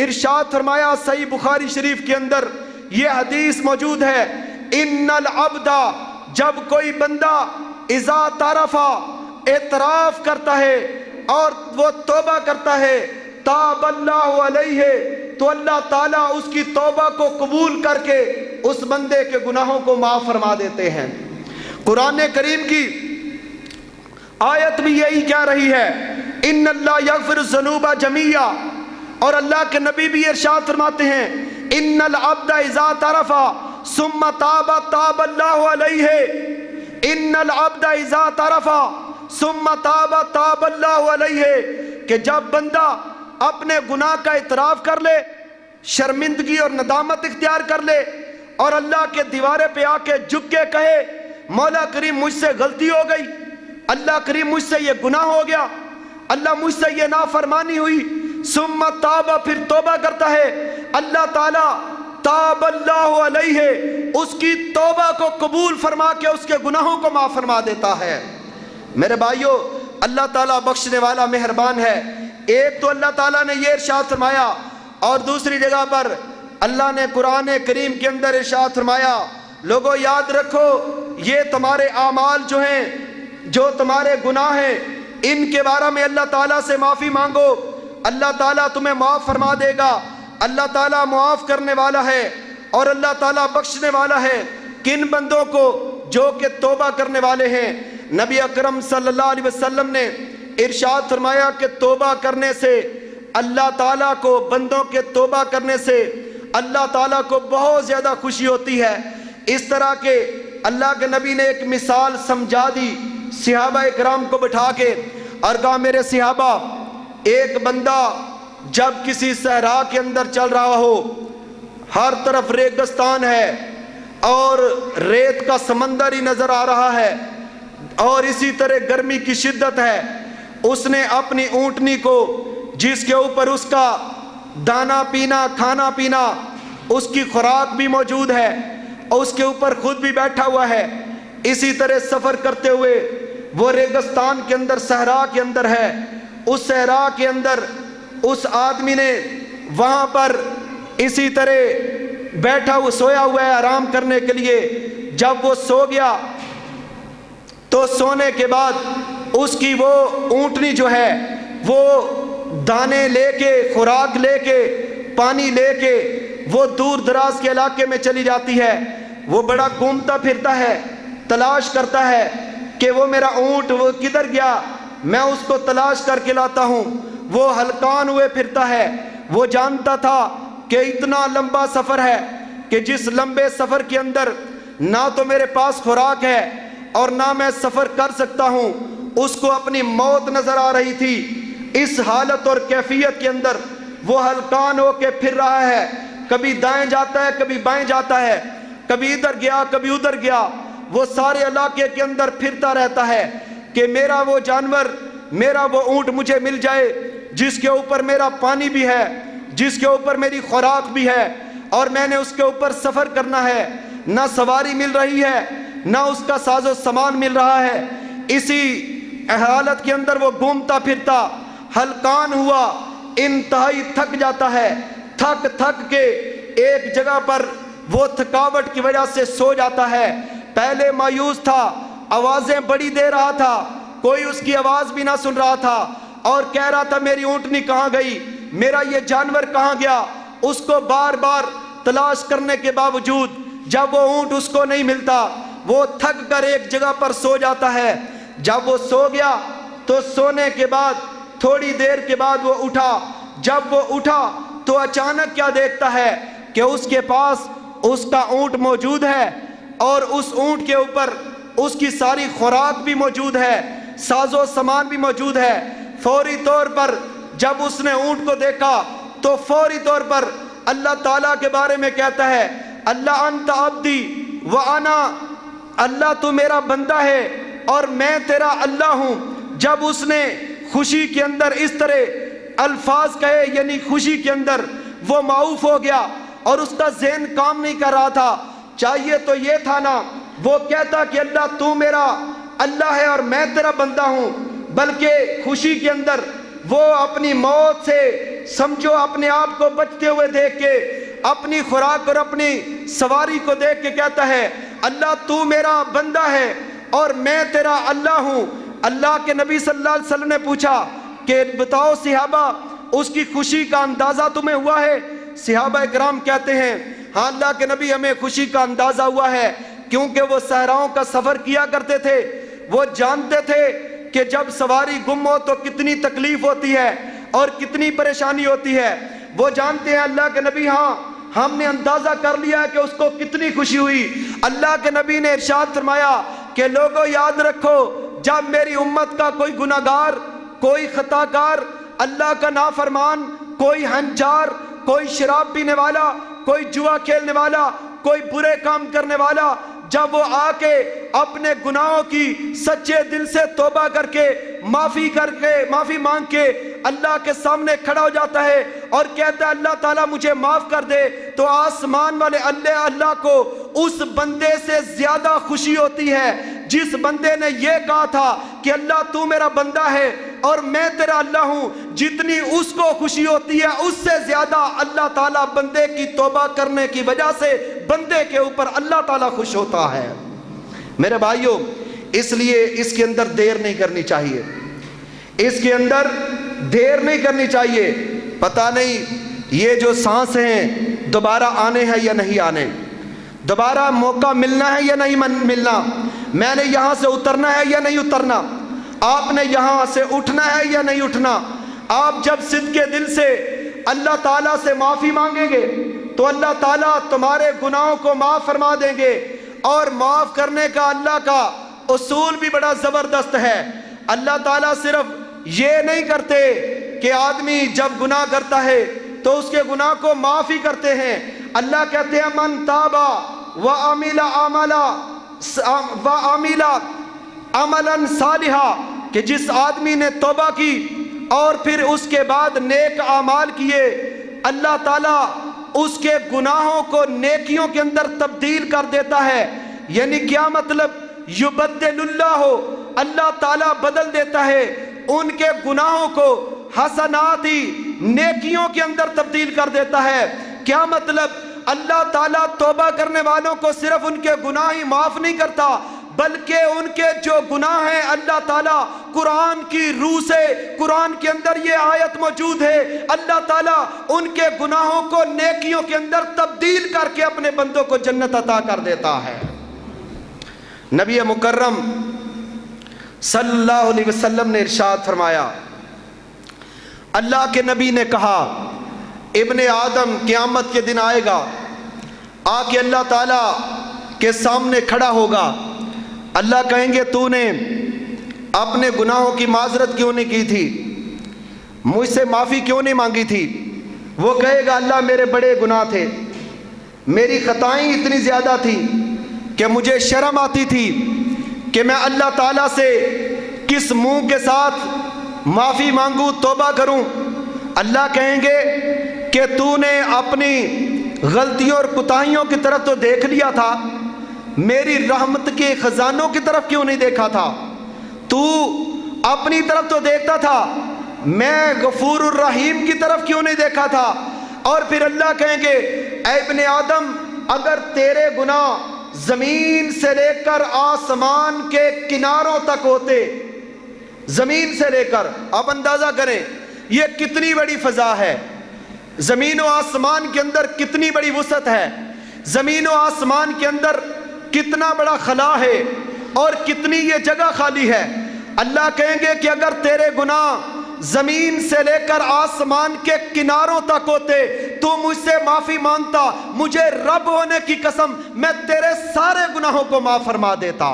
ارشاد فرمایا، صحیح بخاری شریف کے اندر یہ حدیث موجود ہے، ان العبد، جب کوئی بندہ اذا اعترف، اعتراف کرتا ہے اور وہ توبہ کرتا ہے، تاب اللہ علیہ، تو اللہ تعالیٰ اس کی توبہ کو قبول کر کے اس بندے کے گناہوں کو معاف فرما دیتے ہیں۔ قرآن کریم کی آیت بھی یہی کہہ رہی ہے، ان اللہ یغفر الذنوب جمیعا، اور اللہ کے نبی بھی ارشاد فرماتے ہیں، ان العبد اذا اعترف ثم تاب تاب اللہ علیہ، ان العبد اذا اعترف ثم تاب تاب اللہ علیہ، کہ جب بندہ اپنے گناہ کا اعتراف کر لے، شرمندگی اور ندامت اختیار کر لے اور اللہ کے دیوارے پہ آ کے جھک کے کہے مولا کریم مجھ سے غلطی ہو گئی، اللہ کریم مجھ سے یہ گناہ ہو گیا، اللہ مجھ سے یہ نافرمانی ہوئی، ثم تاب، پھر توبہ کرتا ہے، اللہ تعالیٰ تاب اللہ علیہ، اس کی توبہ کو قبول فرما کے اس کے گناہوں کو معاف فرما دیتا ہے۔ میرے بھائیو، اللہ تعالیٰ بخشنے والا مہربان ہے۔ ایک تو اللہ تعالیٰ نے یہ ارشاد فرمایا، اور دوسری جگہ پر اللہ نے قرآن کریم کے اندر ارشاد فرمایا، لوگوں یاد رکھو یہ تمہارے اعمال جو ہیں، جو تمہارے گناہ ہیں، ان کے بارے میں اللہ تعالیٰ سے معافی مانگو، اللہ تعالیٰ تمہیں معاف فرما دے گا۔ اللہ تعالیٰ معاف کرنے والا ہے اور اللہ تعالیٰ بخشنے والا ہے کن بندوں کو؟ جو کہ توبہ کرنے والے ہیں۔ نبی اکرم صلی اللہ علیہ وسلم نے ارشاد فرمایا کہ توبہ کرنے سے اللہ تعالیٰ کو، بندوں کے توبہ کرنے سے اللہ تعالیٰ کو بہت زیادہ خوشی ہوتی ہے۔ اس طرح کہ اللہ کے نبی نے ایک مثال سمجھا دی صحابہ اکرام کو بٹھا کے، اور کہا میرے صحابہ، ایک بندہ جب کسی صحرا کے اندر چل رہا ہو، ہر طرف ریگستان ہے اور ریت کا سمندر ہی نظر آ رہا ہے اور اسی طرح گرمی کی شدت ہے، اس نے اپنی اونٹنی کو جس کے اوپر اس کا دانا پینا، کھانا پینا، اس کی خوراک بھی موجود ہے اور اس کے اوپر خود بھی بیٹھا ہوا ہے، اسی طرح سفر کرتے ہوئے وہ ریگستان کے اندر، صحرا کے اندر ہے، اس صحرا کے اندر اس آدمی نے وہاں پر اسی طرح بیٹھا ہوا سویا ہوا ہے آرام کرنے کے لیے۔ جب وہ سو گیا تو سونے کے بعد اس کی وہ اونٹنی جو ہے وہ دانے لے کے، خوراک لے کے، پانی لے کے وہ دور دراز کے علاقے میں چلی جاتی ہے۔ وہ بڑا گھومتا پھرتا ہے، تلاش کرتا ہے کہ وہ میرا اونٹ وہ کدھر گیا، میں اس کو تلاش کر کے لاتا ہوں۔ وہ ہلکان ہوئے پھرتا ہے، وہ جانتا تھا کہ اتنا لمبا سفر ہے کہ جس لمبے سفر کے اندر نہ تو میرے پاس خوراک ہے اور نہ میں سفر کر سکتا ہوں، اس کو اپنی موت نظر آ رہی تھی۔ اس حالت اور کیفیت کے اندر وہ ہلکان ہو کے پھر رہا ہے، کبھی دائیں جاتا ہے، کبھی بائیں جاتا ہے، کبھی ادھر گیا، کبھی ادھر گیا، وہ سارے علاقے کے اندر پھرتا رہتا ہے کہ میرا وہ جانور، میرا وہ اونٹ مجھے مل جائے جس کے اوپر میرا پانی بھی ہے، جس کے اوپر میری خوراک بھی ہے اور میں نے اس کے اوپر سفر کرنا ہے۔ نہ سواری مل رہی ہے، نہ اس کا ساز و سامان مل رہا ہے۔ اسی حالت کے اندر وہ گھومتا پھرتا ہلکان ہوا، انتہائی تھک جاتا ہے، تھک تھک کے ایک جگہ پر وہ تھکاوٹ کی وجہ سے سو جاتا ہے۔ پہلے مایوس تھا، آوازیں بڑی دے رہا تھا، کوئی اس کی آواز بھی نہ سن رہا تھا اور کہہ رہا تھا میری اونٹنی کہاں گئی، میرا یہ جانور کہاں گیا۔ اس کو بار بار تلاش کرنے کے باوجود جب وہ اونٹ اس کو نہیں ملتا، وہ تھک کر ایک جگہ پر سو جاتا ہے۔ جب وہ سو گیا تو سونے کے بعد تھوڑی دیر کے بعد وہ اٹھا۔ جب وہ اٹھا تو اچانک کیا دیکھتا ہے کہ اس کے پاس اس کا اونٹ موجود ہے اور اس اونٹ کے اوپر اس کی ساری خوراک بھی موجود ہے، ساز و سامان بھی موجود ہے۔ فوری طور پر جب اس نے اونٹ کو دیکھا تو فوری طور پر اللہ تعالیٰ کے بارے میں کہتا ہے، اللہ انت عبدی وانا، اللہ تو میرا بندہ ہے اور میں تیرا اللہ ہوں۔ جب اس نے خوشی کے اندر اس طرح الفاظ کہے، یعنی خوشی کے اندر وہ معاف ہو گیا اور اس کا ذہن کام نہیں کر رہا تھا۔ چاہیے تو یہ تھا نا وہ کہتا کہ اللہ تو میرا اللہ ہے اور میں تیرا بندہ ہوں، بلکہ خوشی کے اندر وہ اپنی موت سے سمجھو اپنے آپ کو بچتے ہوئے دیکھ کے، اپنی خوراک اور اپنی سواری کو دیکھ کے کہتا ہے اللہ تو میرا بندہ ہے اور میں تیرا اللہ ہوں۔ اللہ کے نبی صلی اللہ علیہ وسلم نے پوچھا کہ بتاؤ صحابہ اس کی خوشی کا اندازہ تمہیں ہوا ہے؟ صحابہ کرام کہتے ہیں ہاں اللہ کے نبی ہمیں خوشی کا اندازہ ہوا ہے، کیونکہ وہ صحراؤں کا سفر کیا کرتے تھے، وہ جانتے تھے کہ جب سواری گم ہو تو کتنی تکلیف ہوتی ہے اور کتنی پریشانی ہوتی ہے۔ وہ جانتے ہیں اللہ کے نبی ہاں ہم نے اندازہ کر لیا کہ اس کو کتنی خوشی ہوئی۔ اللہ کے نبی نے ارشاد فرمایا کہ لوگوں یاد رکھو جب میری امت کا کوئی گناہگار، کوئی خطا کار، اللہ کا نافرمان، کوئی ہنجار، کوئی شراب پینے والا، کوئی جوا کھیلنے والا، کوئی برے کام کرنے والا، جب وہ آ کے اپنے گناہوں کی سچے دل سے توبہ کر کے معافی مانگ کے اللہ کے سامنے کھڑا ہو جاتا ہے اور کہتا ہے اللہ تعالیٰ مجھے معاف کر دے، تو آسمان والے اللہ کو اس بندے سے زیادہ خوشی ہوتی ہے جس بندے نے یہ کہا تھا کہ اللہ تو میرا بندہ ہے اور میں تیرا اللہ ہوں۔ جتنی اس کو خوشی ہوتی ہے اس سے زیادہ اللہ تعالیٰ بندے کی توبہ کرنے کی وجہ سے بندے کے اوپر اللہ تعالیٰ خوش ہوتا ہے۔ میرے بھائیوں اس لیے اس کے اندر دیر نہیں کرنی چاہیے، اس کے اندر دیر نہیں کرنی چاہیے۔ پتہ نہیں یہ جو سانس ہیں دوبارہ آنے ہیں یا نہیں آنے، دوبارہ موقع ملنا ہے یا نہیں ملنا، میں نے یہاں سے اترنا ہے یا نہیں اترنا، آپ نے یہاں سے اٹھنا ہے یا نہیں اٹھنا۔ آپ جب صدق کے دل سے اللہ تعالیٰ سے معافی مانگیں گے تو اللہ تعالیٰ تمہارے گناہوں کو معاف فرما دیں گے، اور معاف کرنے کا اللہ کا اصول بھی بڑا زبردست ہے۔ اللہ تعالیٰ صرف یہ نہیں کرتے کہ آدمی جب گناہ کرتا ہے تو اس کے گناہ کو معاف ہی کرتے ہیں۔ اللہ کہتے ہیں من تابا وعمل عملا صالحا، کہ جس آدمی نے توبہ کی اور پھر اس کے بعد نیک اعمال کیے، اللہ تعالیٰ اس کے گناہوں کو نیکیوں کے اندر تبدیل کر دیتا ہے۔ یعنی کیا مطلب؟ یبدل اللہ، اللہ تعالیٰ بدل دیتا ہے ان کے گناہوں کو حسناتی، نیکیوں کے اندر تبدیل کر دیتا ہے۔ کیا مطلب؟ اللہ تعالیٰ توبہ کرنے والوں کو صرف ان کے گناہ ہی معاف نہیں کرتا، بلکہ ان کے جو گناہ ہیں اللہ تعالیٰ قرآن کی روح سے، قرآن کے اندر یہ آیت موجود ہے، اللہ تعالیٰ ان کے گناہوں کو نیکیوں کے اندر تبدیل کر کے اپنے بندوں کو جنت عطا کر دیتا ہے۔ نبی مکرم صلی اللہ علیہ وسلم نے ارشاد فرمایا، اللہ کے نبی نے کہا ابن آدم قیامت کے دن آئے گا، آ کے اللہ تعالیٰ کے سامنے کھڑا ہوگا، اللہ کہیں گے تو نے اپنے گناہوں کی معذرت کیوں نہیں کی تھی، مجھ سے معافی کیوں نہیں مانگی تھی؟ وہ کہے گا اللہ میرے بڑے گناہ تھے، میری خطائیں اتنی زیادہ تھیں کہ مجھے شرم آتی تھی کہ میں اللہ تعالیٰ سے کس منہ کے ساتھ معافی مانگوں، توبہ کروں۔ اللہ کہیں گے کہ تو نے اپنی غلطیوں اور کوتاہیوں کی طرف تو دیکھ لیا تھا، میری رحمت کے خزانوں کی طرف کیوں نہیں دیکھا تھا؟ تو اپنی طرف تو دیکھتا تھا، میں غفور الرحیم کی طرف کیوں نہیں دیکھا تھا؟ اور پھر اللہ کہیں گے اے ابن آدم، اگر تیرے گناہ زمین سے لے کر آسمان کے کناروں تک ہوتے، زمین سے لے کر، آپ اندازہ کریں یہ کتنی بڑی فضا ہے، زمین و آسمان کے اندر کتنی بڑی وسعت ہے، زمین و آسمان کے اندر کتنا بڑا خلا ہے اور کتنی یہ جگہ خالی ہے۔ اللہ کہیں گے کہ اگر تیرے گناہ زمین سے لے کر آسمان کے کناروں تک ہوتے تو مجھ سے معافی مانگتا، مجھے رب ہونے کی قسم میں تیرے سارے گناہوں کو معاف فرما دیتا۔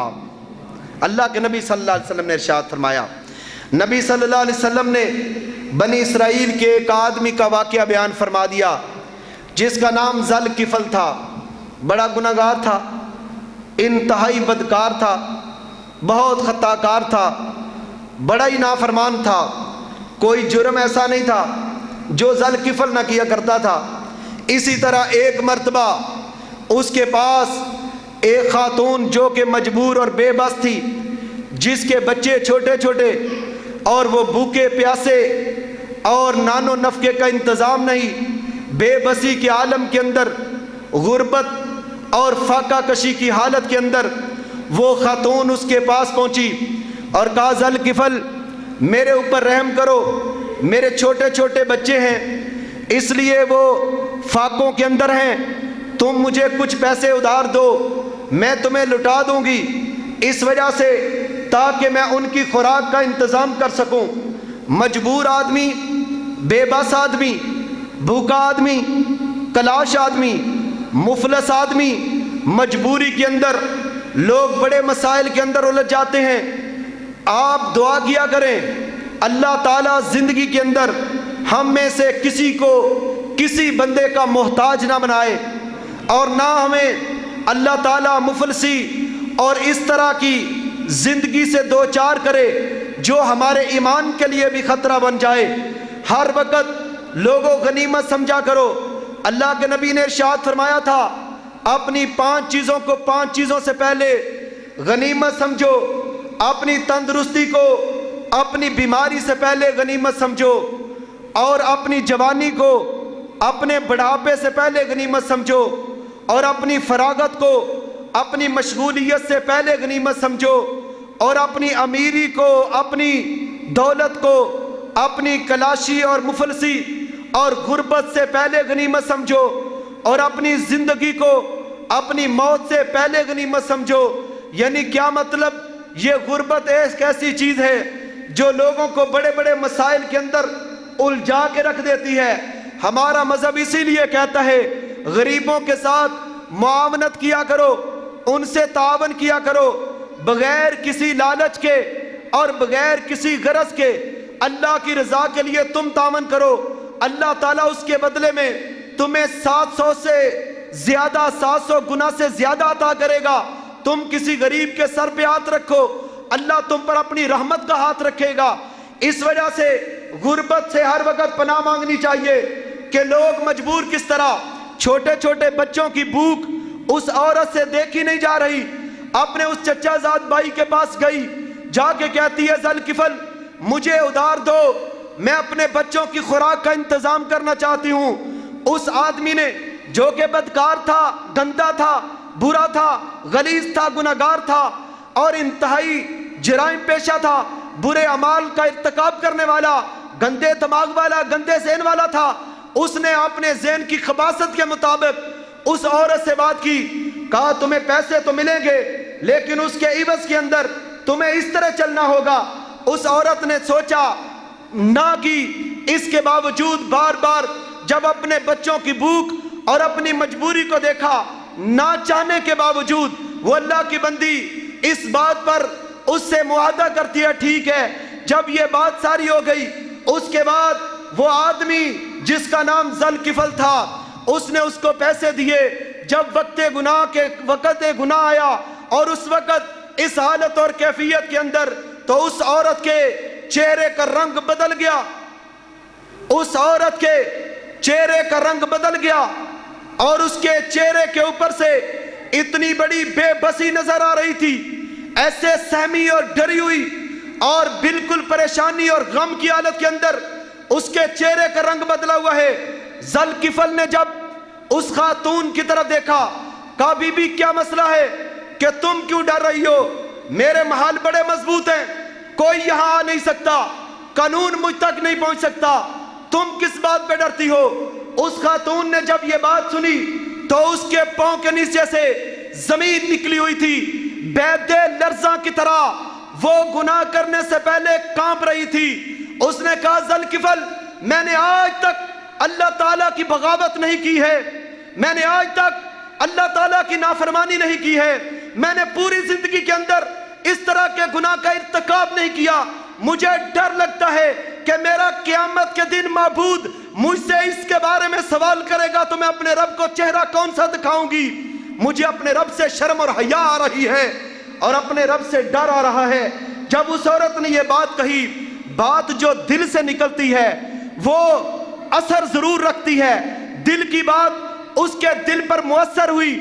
اللہ کے نبی صلی اللہ علیہ وسلم نے ارشاد فرمایا، نبی صلی اللہ علیہ وسلم نے بنی اسرائیل کے ایک آدمی کا واقعہ بیان فرما دیا جس کا نام ذل کفل تھا، بڑا گناہگار تھا، انتہائی بدکار تھا، بہت خطا کار تھا، بڑا ہی نافرمان تھا، کوئی جرم ایسا نہیں تھا جو ذل کفل نہ کیا کرتا تھا۔ اسی طرح ایک مرتبہ اس کے پاس ایک خاتون جو کہ مجبور اور بے بس تھی، جس کے بچے چھوٹے چھوٹے اور وہ بھوکے پیاسے اور نان و نفقے کا انتظام نہیں، بے بسی کے عالم کے اندر، غربت اور فاقہ کشی کی حالت کے اندر وہ خاتون اس کے پاس پہنچی اور کہا ذل کفل میرے اوپر رحم کرو، میرے چھوٹے چھوٹے بچے ہیں اس لیے وہ فاقوں کے اندر ہیں، تم مجھے کچھ پیسے ادھار دو، میں تمہیں لٹا دوں گی اس وجہ سے تاکہ میں ان کی خوراک کا انتظام کر سکوں۔ مجبور آدمی، بے بس آدمی، بھوکا آدمی، کلاش آدمی، مفلس آدمی، مجبوری کے اندر لوگ بڑے مسائل کے اندر الجھ جاتے ہیں۔ آپ دعا کیا کریں اللہ تعالیٰ زندگی کے اندر ہم میں سے کسی کو کسی بندے کا محتاج نہ بنائے اور نہ ہمیں اللہ تعالیٰ مفلسی اور اس طرح کی زندگی سے دو چار کرے جو ہمارے ایمان کے لیے بھی خطرہ بن جائے۔ ہر وقت لوگوں غنیمت سمجھا کرو۔ اللہ کے نبی نے ارشاد فرمایا تھا اپنی 5 چیزوں کو 5 چیزوں سے پہلے غنیمت سمجھو، اپنی تندرستی کو اپنی بیماری سے پہلے غنیمت سمجھو، اور اپنی جوانی کو اپنے بڑھاپے سے پہلے غنیمت سمجھو، اور اپنی فراغت کو اپنی مشغولیت سے پہلے غنیمت سمجھو، اور اپنی امیری کو، اپنی دولت کو اپنی کلاشی اور مفلسی اور غربت سے پہلے غنیمت سمجھو، اور اپنی زندگی کو اپنی موت سے پہلے غنیمت سمجھو۔ یعنی کیا مطلب؟ یہ غربت ایک ایسی چیز ہے جو لوگوں کو بڑے بڑے مسائل کے اندر الجھا کے رکھ دیتی ہے۔ ہمارا مذہب اسی لیے کہتا ہے غریبوں کے ساتھ معاونت کیا کرو، ان سے تعاون کیا کرو، بغیر کسی لالچ کے اور بغیر کسی غرض کے اللہ کی رضا کے لیے تم تعاون کرو، اللہ تعالیٰ اس کے بدلے میں تمہیں 700 سے زیادہ 700 گنا سے زیادہ عطا کرے گا۔ تم کسی غریب کے سر پہ ہاتھ رکھو، اللہ تم پر اپنی رحمت کا ہاتھ رکھے گا۔ اس وجہ سے غربت سے ہر وقت پناہ مانگنی چاہیے کہ لوگ مجبور کس طرح، چھوٹے چھوٹے بچوں کی بھوک اس عورت سے دیکھی نہیں جا رہی، اپنے اس چچا زاد بھائی کے پاس گئی، جا کے کہتی ہے ذوالکفل مجھے ادھار دو، میں اپنے بچوں کی خوراک کا انتظام کرنا چاہتی ہوں۔ اس آدمی نے جو کہ بدکار تھا، گندا تھا، برا تھا، غلیظ تھا، گناہگار تھا اور انتہائی جرائم پیشہ تھا، برے اعمال کا ارتکاب کرنے والا، گندے دماغ والا، گندے ذہن والا تھا، اس نے اپنے ذہن کی خباثت کے مطابق اس عورت سے بات کی، کہا تمہیں پیسے تو ملیں گے لیکن اس کے عوض کے اندر تمہیں اس طرح چلنا ہوگا۔ اس عورت نے سوچا نہ کی، اس کے باوجود بار بار جب اپنے بچوں کی بھوک اور اپنی مجبوری کو دیکھا، نہ چاہنے کے باوجود وہ اللہ کی بندی اس بات پر اس سے معاہدہ کرتی ہے، ٹھیک ہے۔ جب یہ بات ساری ہو گئی اس کے بعد وہ آدمی جس کا نام ذوالکفل تھا اس نے اس کو پیسے دیے۔ جب وقت گناہ آیا اور اس وقت اس حالت اور کیفیت کے اندر تو اس عورت کے چہرے کا رنگ بدل گیا، اس عورت کے چہرے کا رنگ بدل گیا اور اس کے چہرے کے اوپر سے اتنی بڑی بے بسی نظر آ رہی تھی، ایسے سہمی اور ڈری ہوئی اور بالکل پریشانی اور غم کی حالت کے اندر اس کے چہرے کا رنگ بدلا ہوا ہے۔ ذوالکفل نے جب اس خاتون کی طرف دیکھا، کہا بی بی کیا مسئلہ ہے کہ تم کیوں ڈر رہی ہو؟ میرے محل بڑے مضبوط ہیں، کوئی یہاں آ نہیں سکتا، قانون مجھ تک نہیں پہنچ سکتا، تم کس بات پہ ڈرتی ہو؟ اس خاتون نے جب یہ بات سنی تو اس کے پاؤں کے نیچے سے زمین نکلی ہوئی تھی، بیدے لرزاں کی طرح وہ گناہ کرنے سے پہلے کانپ رہی تھی۔ اس نے کہا ذوالکفل میں نے آج تک اللہ تعالیٰ کی بغاوت نہیں کی ہے، میں نے آج تک اللہ تعالیٰ کی نافرمانی نہیں کی ہے، میں نے پوری زندگی کے اندر اس طرح کے گناہ کا ارتکاب نہیں کیا، مجھے ڈر لگتا ہے کہ میرا قیامت کے دن معبود مجھ سے اس کے بارے میں سوال کرے گا تو میں اپنے رب کو چہرہ کون سا دکھاؤں گی؟ مجھے اپنے رب سے شرم اور حیا آ رہی ہے اور اپنے رب سے ڈر آ رہا ہے۔ جب اس عورت نے یہ بات کہی، بات جو دل سے نکلتی ہے وہ اثر ضرور رکھتی ہے، دل کی بات اس کے دل پر مؤثر ہوئی،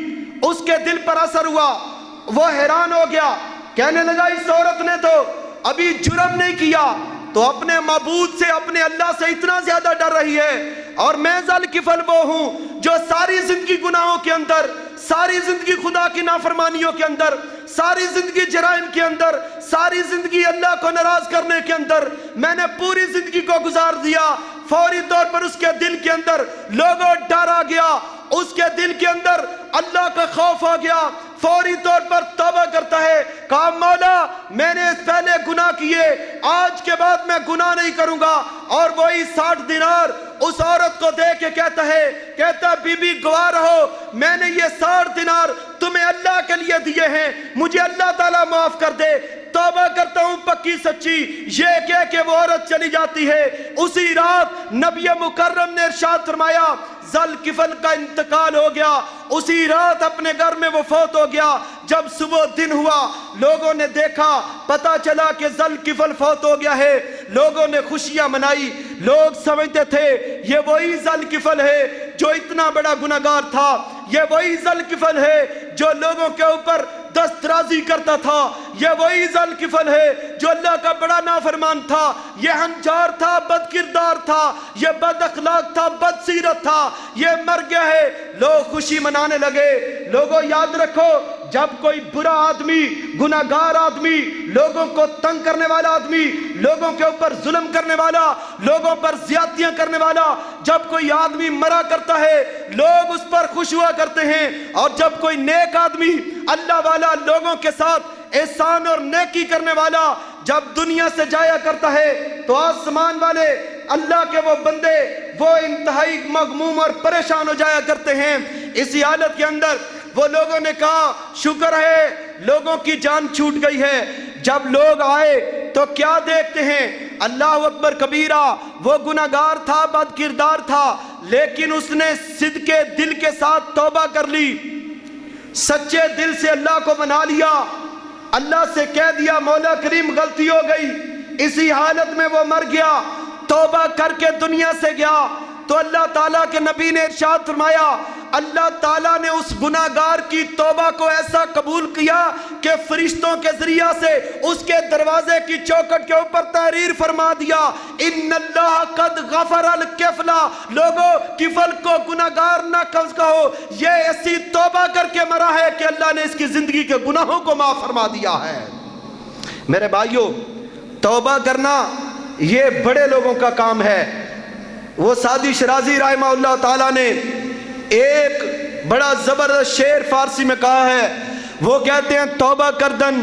اس کے دل پر اثر ہوا، وہ حیران ہو گیا، کہنے لگا اس عورت نے تو ابھی جرم نہیں کیا تو اپنے معبود سے، اپنے اللہ سے اتنا زیادہ ڈر رہی ہے، اور میں ذوالکفل وہ ہوں جو ساری زندگی گناہوں کے اندر، ساری زندگی خدا کی نافرمانیوں کے اندر، ساری زندگی جرائم کے اندر، ساری زندگی اللہ کو ناراض کرنے کے اندر میں نے پوری زندگی کو گزار دیا۔ فوری طور پر اس کے دل کے اندر لوگوں ڈر آ گیا، اس کے دل کے اندر اللہ کا خوف آ گیا، فوری طور پر توبہ کرتا ہے، کہا مولا میں نے اس پہلے گناہ کیے، آج کے بعد میں گناہ نہیں کروں گا۔ اور وہی 60 دینار اس عورت کو دے کے کہتا ہے بی بی گواہ رہو میں نے یہ 60 دینار تمہیں اللہ کے لیے دیے ہیں، مجھے اللہ تعالیٰ معاف کر دے، توبہ کرتا ہوں پکی سچی۔ یہ کہہ کے وہ عورت چلی جاتی ہے۔ اسی رات نبی مکرم نے ارشاد فرمایا ذوالکفل کا انتقال ہو گیا، اسی رات اپنے گھر میں وہ فوت ہو گیا۔ جب صبح دن ہوا لوگوں نے دیکھا، پتا چلا کہ ذوالکفل فوت ہو گیا ہے، لوگوں نے خوشیاں منائی، لوگ سمجھتے تھے یہ وہی ذوالکفل ہے جو اتنا بڑا گناہگار تھا، یہ وہی ذوالکفل ہے جو لوگوں کے اوپر دست درازی کرتا تھا، یہ وہی ذوالکفل ہے جو اللہ کا بڑا نافرمان تھا، یہ ہنجار تھا، بد کردار تھا، یہ بد اخلاق تھا، بد سیرت تھا، یہ مر گیا ہے۔ لوگ خوشی منانے لگے۔ لوگوں یاد رکھو جب کوئی برا آدمی، گناہگار آدمی، لوگوں کو تنگ کرنے والا آدمی، لوگوں کے اوپر ظلم کرنے والا، لوگوں پر زیادتیاں کرنے والا، جب کوئی آدمی مرا کرتا ہے لوگ اس پر خوش ہوا کرتے ہیں، اور جب کوئی نیک آدمی اللہ والا لوگوں کے ساتھ احسان اور نیکی کرنے والا جب دنیا سے جایا کرتا ہے تو آسمان والے اللہ کے وہ بندے وہ انتہائی مغموم اور پریشان ہو جایا کرتے ہیں۔ اسی حالت کے اندر وہ لوگوں نے کہا شکر ہے لوگوں کی جان چھوٹ گئی ہے۔ جب لوگ آئے تو کیا دیکھتے ہیں؟ اللہ اکبر کبیرہ، وہ گناہگار تھا، بد کردار تھا، لیکن اس نے صدق دل کے ساتھ توبہ کر لی، سچے دل سے اللہ کو منا لیا، اللہ سے کہہ دیا مولا کریم غلطی ہو گئی، اسی حالت میں وہ مر گیا، توبہ کر کے دنیا سے گیا، تو اللہ تعالیٰ کے نبی نے ارشاد فرمایا اللہ تعالیٰ نے اس گناہگار کی توبہ کو ایسا قبول کیا کہ فرشتوں کے ذریعہ سے اس کے دروازے کی چوکھٹ کے اوپر تحریر فرما دیا ان اللہ قد غفر الکفلا، لوگوں کفل کو گناہگار نہ کہو، یہ ایسی توبہ کر کے مرا ہے کہ اللہ نے اس کی زندگی کے گناہوں کو معاف فرما دیا ہے۔ میرے بھائیوں، توبہ کرنا یہ بڑے لوگوں کا کام ہے۔ وہ سعدی شرازی رحمہ اللہ تعالیٰ نے ایک بڑا زبردست شعر فارسی میں کہا ہے، وہ کہتے ہیں توبہ کردن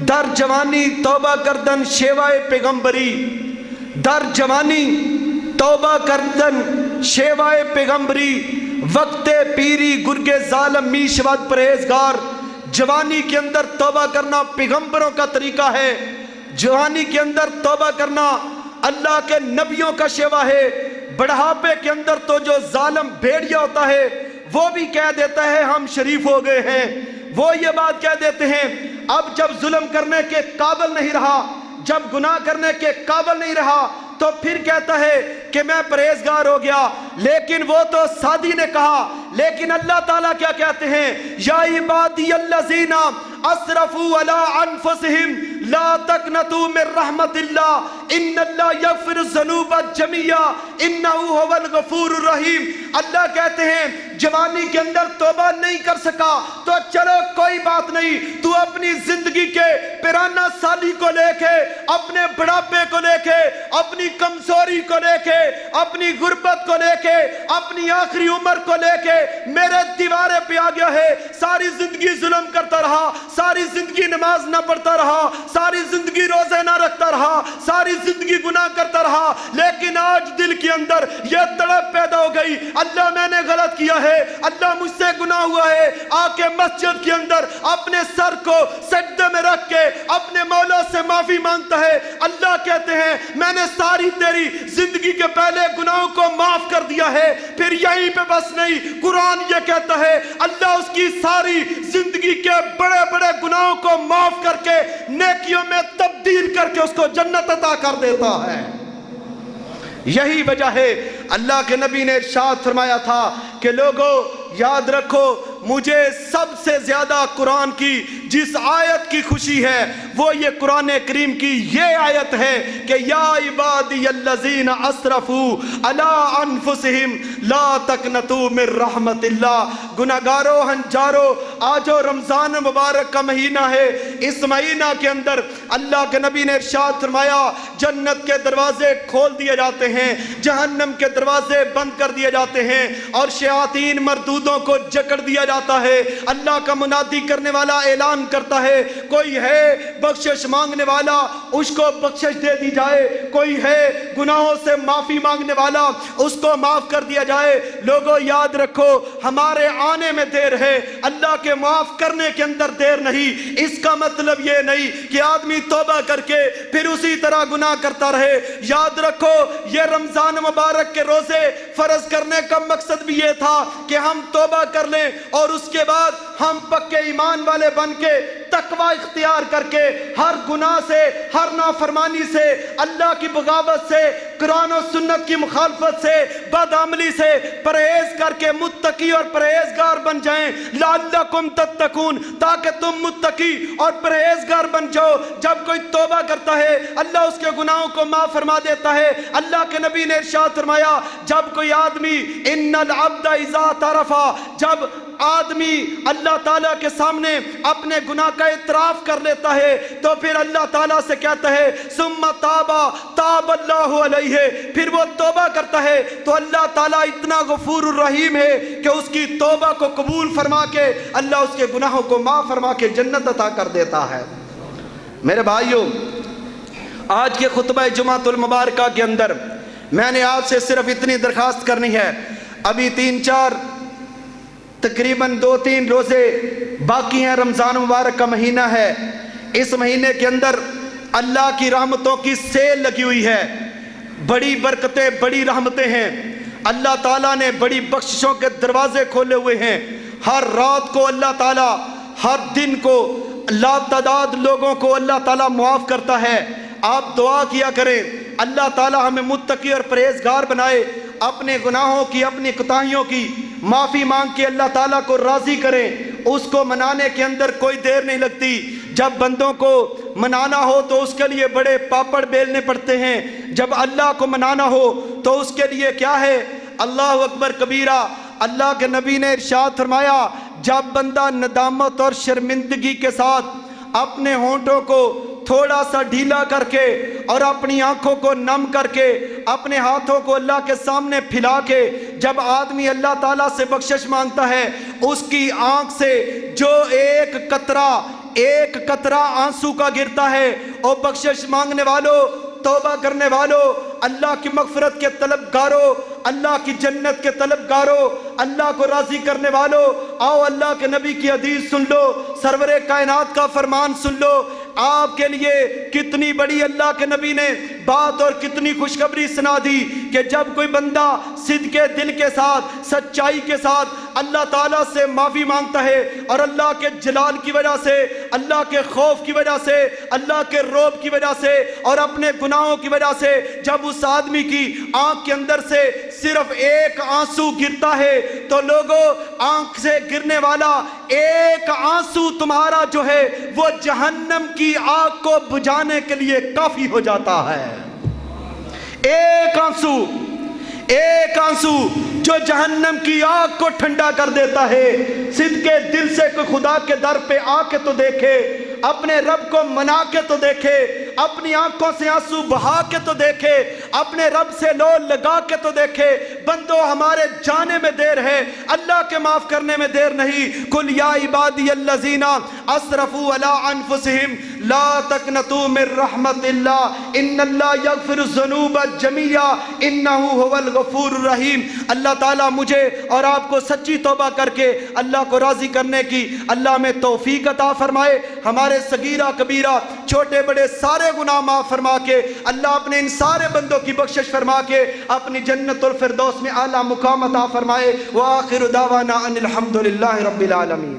در جوانی، توبہ کردن شیوائے پیغمبری، در جوانی توبہ کردن شیوائے پیغمبری، وقت پیری گرگ ظالم می شود پرہیزگار۔ جوانی کے اندر توبہ کرنا پیغمبروں کا طریقہ ہے، جوانی کے اندر توبہ کرنا اللہ کے نبیوں کا شیوا ہے۔ بڑھاپے کے اندر تو جو ظالم بھیڑیا ہوتا ہے وہ بھی کہہ دیتا ہے ہم شریف ہو گئے ہیں، وہ یہ بات کہہ دیتے ہیں اب جب ظلم کرنے کے قابل نہیں رہا، جب گناہ کرنے کے قابل نہیں رہا تو پھر کہتا ہے کہ میں پرہیزگار ہو گیا۔ لیکن وہ تو سعدی نے کہا، لیکن اللہ تعالیٰ کیا کہتے ہیں یا عبادی الذین اسرفوا علی انفسہم لا تقنطوا من رحمت اللہ ان اللہ یغفر الذنوب جميعا انہ هو الغفور الرحیم۔ اللہ کہتے ہیں جوانی کے اندر توبہ نہیں کر سکا تو چلو کوئی بات نہیں، تو اپنی زندگی کے پیرانہ سالی کو لے کے، اپنے بڑھاپے کو لے کے، اپنی کمزوری کو لے کے، اپنی غربت کو لے کے، اپنی آخری عمر کو لے کے میرے دیوارے پہ آ گیا ہے، ساری زندگی ظلم کرتا رہا، ساری زندگی نماز نہ پڑھتا رہا، ساری زندگی روزے نہ رکھتا رہا، ساری زندگی گناہ کرتا رہا، لیکن آج دل کے اندر یہ تڑپ پیدا ہو گئی اللہ میں نے غلط کیا ہے، اللہ مجھ سے گناہ ہوا ہے، آ کے مسجد کے اندر اپنے سر کو سجدے میں رکھ کے اپنے مولا سے معافی مانگتا ہے۔ اللہ کہتے ہیں میں نے ساری تیری زندگی کے پہلے گناہوں کو معاف کر دیا ہے۔ پھر یہیں پہ بس نہیں، قرآن یہ کہتا ہے اللہ اس کی ساری زندگی کے بڑے بڑے گناہوں کو معاف کر کے نیکیوں میں تبدیل کر کے اس کو جنت عطا کر دیتا ہے۔ یہی وجہ ہے اللہ کے نبی نے ارشاد فرمایا تھا کہ لوگوں یاد رکھو مجھے سب سے زیادہ قرآن کی جس آیت کی خوشی ہے وہ یہ قرآن کریم کی یہ آیت ہے کہ یا عبادی الذین اسرفوا علی انفسہم لا تقنطوا من رحمت اللہ۔ گناہگارو ہنجارو، آجو رمضان مبارک کا مہینہ ہے، اس مہینہ کے اندر اللہ کے نبی نے ارشاد فرمایا جنت کے دروازے کھول دیے جاتے ہیں، جہنم کے دروازے بند کر دیے جاتے ہیں اور شیاطین مردودوں کو جکڑ دیا جاتا ہے۔ اللہ کا منادی کرنے والا اعلان کرتا ہے کوئی ہے بخشش مانگنے والا اس کو بخشش دے دی جائے، کوئی ہے گناہوں سے معافی مانگنے والا اس کو معاف کر دیا جائے۔ لوگوں یاد رکھو ہمارے آنے میں دیر ہے، اللہ کے معاف کرنے کے اندر دیر نہیں۔ اس کا مطلب یہ نہیں کہ آدمی توبہ کر کے پھر اسی طرح گناہ کرتا رہے۔ یاد رکھو یہ رمضان مبارک کے روزے فرض کرنے کا مقصد بھی یہ تھا کہ ہم توبہ کر لیں اور اس کے بعد ہم پکے ایمان والے بن کے تقوی اختیار کر کے ہر گناہ سے، ہر نافرمانی سے، اللہ کی بغاوت سے، قرآن و سنت کی مخالفت سے، بدعملی سے پرہیز کر کے متقی اور پرہیزگار بن جائیں لعلکم تتقون، تاکہ تم متقی اور پرہیزگار بن جاؤ۔ جب کوئی توبہ کرتا ہے اللہ اس کے گناہوں کو معاف فرما دیتا ہے۔ اللہ کے نبی نے ارشاد فرمایا جب کوئی آدمی ان العبد اذا اعترف، جب آدمی اللہ تعالیٰ کے سامنے اپنے گناہ کا اعتراف کر لیتا ہے تو پھر اللہ تعالیٰ سے کہتا ہے ثم تاب تاب اللہ علیہ، پھر وہ توبہ کرتا ہے تو اللہ تعالیٰ اتنا غفور الرحیم ہے کہ اس کی توبہ کو قبول فرما کے اللہ اس کے گناہوں کو معاف فرما کے جنت عطا کر دیتا ہے۔ میرے بھائیوں، آج کے خطبہ جمعۃ المبارکہ کے اندر میں نے آپ سے صرف اتنی درخواست کرنی ہے، ابھی تقریباً 2-3 روزے باقی ہیں، رمضان مبارک کا مہینہ ہے، اس مہینے کے اندر اللہ کی رحمتوں کی سیل لگی ہوئی ہے، بڑی برکتیں، بڑی رحمتیں ہیں۔ اللہ تعالیٰ نے بڑی بخششوں کے دروازے کھولے ہوئے ہیں۔ ہر رات کو اللہ تعالیٰ، ہر دن کو لا تعداد لوگوں کو اللہ تعالیٰ معاف کرتا ہے۔ آپ دعا کیا کریں اللہ تعالیٰ ہمیں متقی اور پرہیزگار بنائے، اپنے گناہوں کی، اپنی کوتاہیوں کی معافی مانگ کے اللہ تعالیٰ کو راضی کریں۔ اس کو منانے کے اندر کوئی دیر نہیں لگتی۔ جب بندوں کو منانا ہو تو اس کے لیے بڑے پاپڑ بیلنے پڑتے ہیں، جب اللہ کو منانا ہو تو اس کے لیے کیا ہے؟ اللہ اکبر کبیرہ۔ اللہ کے نبی نے ارشاد فرمایا، جب بندہ ندامت اور شرمندگی کے ساتھ اپنے ہونٹوں کو تھوڑا سا ڈھیلا کر کے اور اپنی آنکھوں کو نم کر کے اپنے ہاتھوں کو اللہ کے سامنے پھیلا کے جب آدمی اللہ تعالیٰ سے بخشش مانگتا ہے، اس کی آنکھ سے جو ایک قطرہ آنسو کا گرتا ہے، اور بخشش مانگنے والوں، توبہ کرنے والوں، اللہ کی مغفرت کے طلبگاروں، اللہ کی جنت کے طلبگاروں، اللہ کو راضی کرنے والوں، آؤ اللہ کے نبی کی حدیث سن لو، سرور کائنات کا فرمان سن لو۔ آپ کے لیے کتنی بڑی اللہ کے نبی نے بات اور کتنی خوشخبری سنا دی کہ جب کوئی بندہ صدق دل کے ساتھ، سچائی کے ساتھ اللہ تعالیٰ سے معافی مانگتا ہے، اور اللہ کے جلال کی وجہ سے، اللہ کے خوف کی وجہ سے، اللہ کے رعب کی وجہ سے اور اپنے گناہوں کی وجہ سے جب اس آدمی کی آنکھ کے اندر سے صرف ایک آنسو گرتا ہے، تو لوگوں، آنکھ سے گرنے والا ایک آنسو تمہارا جو ہے وہ جہنم کی آگ کو بجھانے کے لیے کافی ہو جاتا ہے۔ ایک آنسو جو جہنم کی آگ کو ٹھنڈا کر دیتا ہے۔ صدق دل سے کوئی خدا کے در پہ آ کے تو دیکھے، اپنے رب کو منا کے تو دیکھے، اپنی آنکھوں سے آنسو بہا کے تو دیکھے، اپنے رب سے لو لگا کے تو دیکھے۔ بندو، ہمارے جانے میں دیر ہے، اللہ کے معاف کرنے میں دیر نہیں۔ قل یا عبادی الذین اسرفوا علی انفسہم لا تقنطوا من رحمت اللہ ان اللہ یغفر الذنوب جميعا انہ هو الغفور الرحیم۔ اللہ تعالیٰ مجھے اور آپ کو سچی توبہ کر کے اللہ کو راضی کرنے کی اللہ میں توفیق عطا فرمائے۔ ہمارے صغیرہ کبیرہ، چھوٹے بڑے سارے گناہ معاف فرما کے اللہ اپنے ان سارے بندوں کی بخشش فرما کے اپنی جنت الفردوس میں اعلیٰ مقام عطا فرمائے۔ وآخر دعوانا ان الحمد للہ رب العالمین۔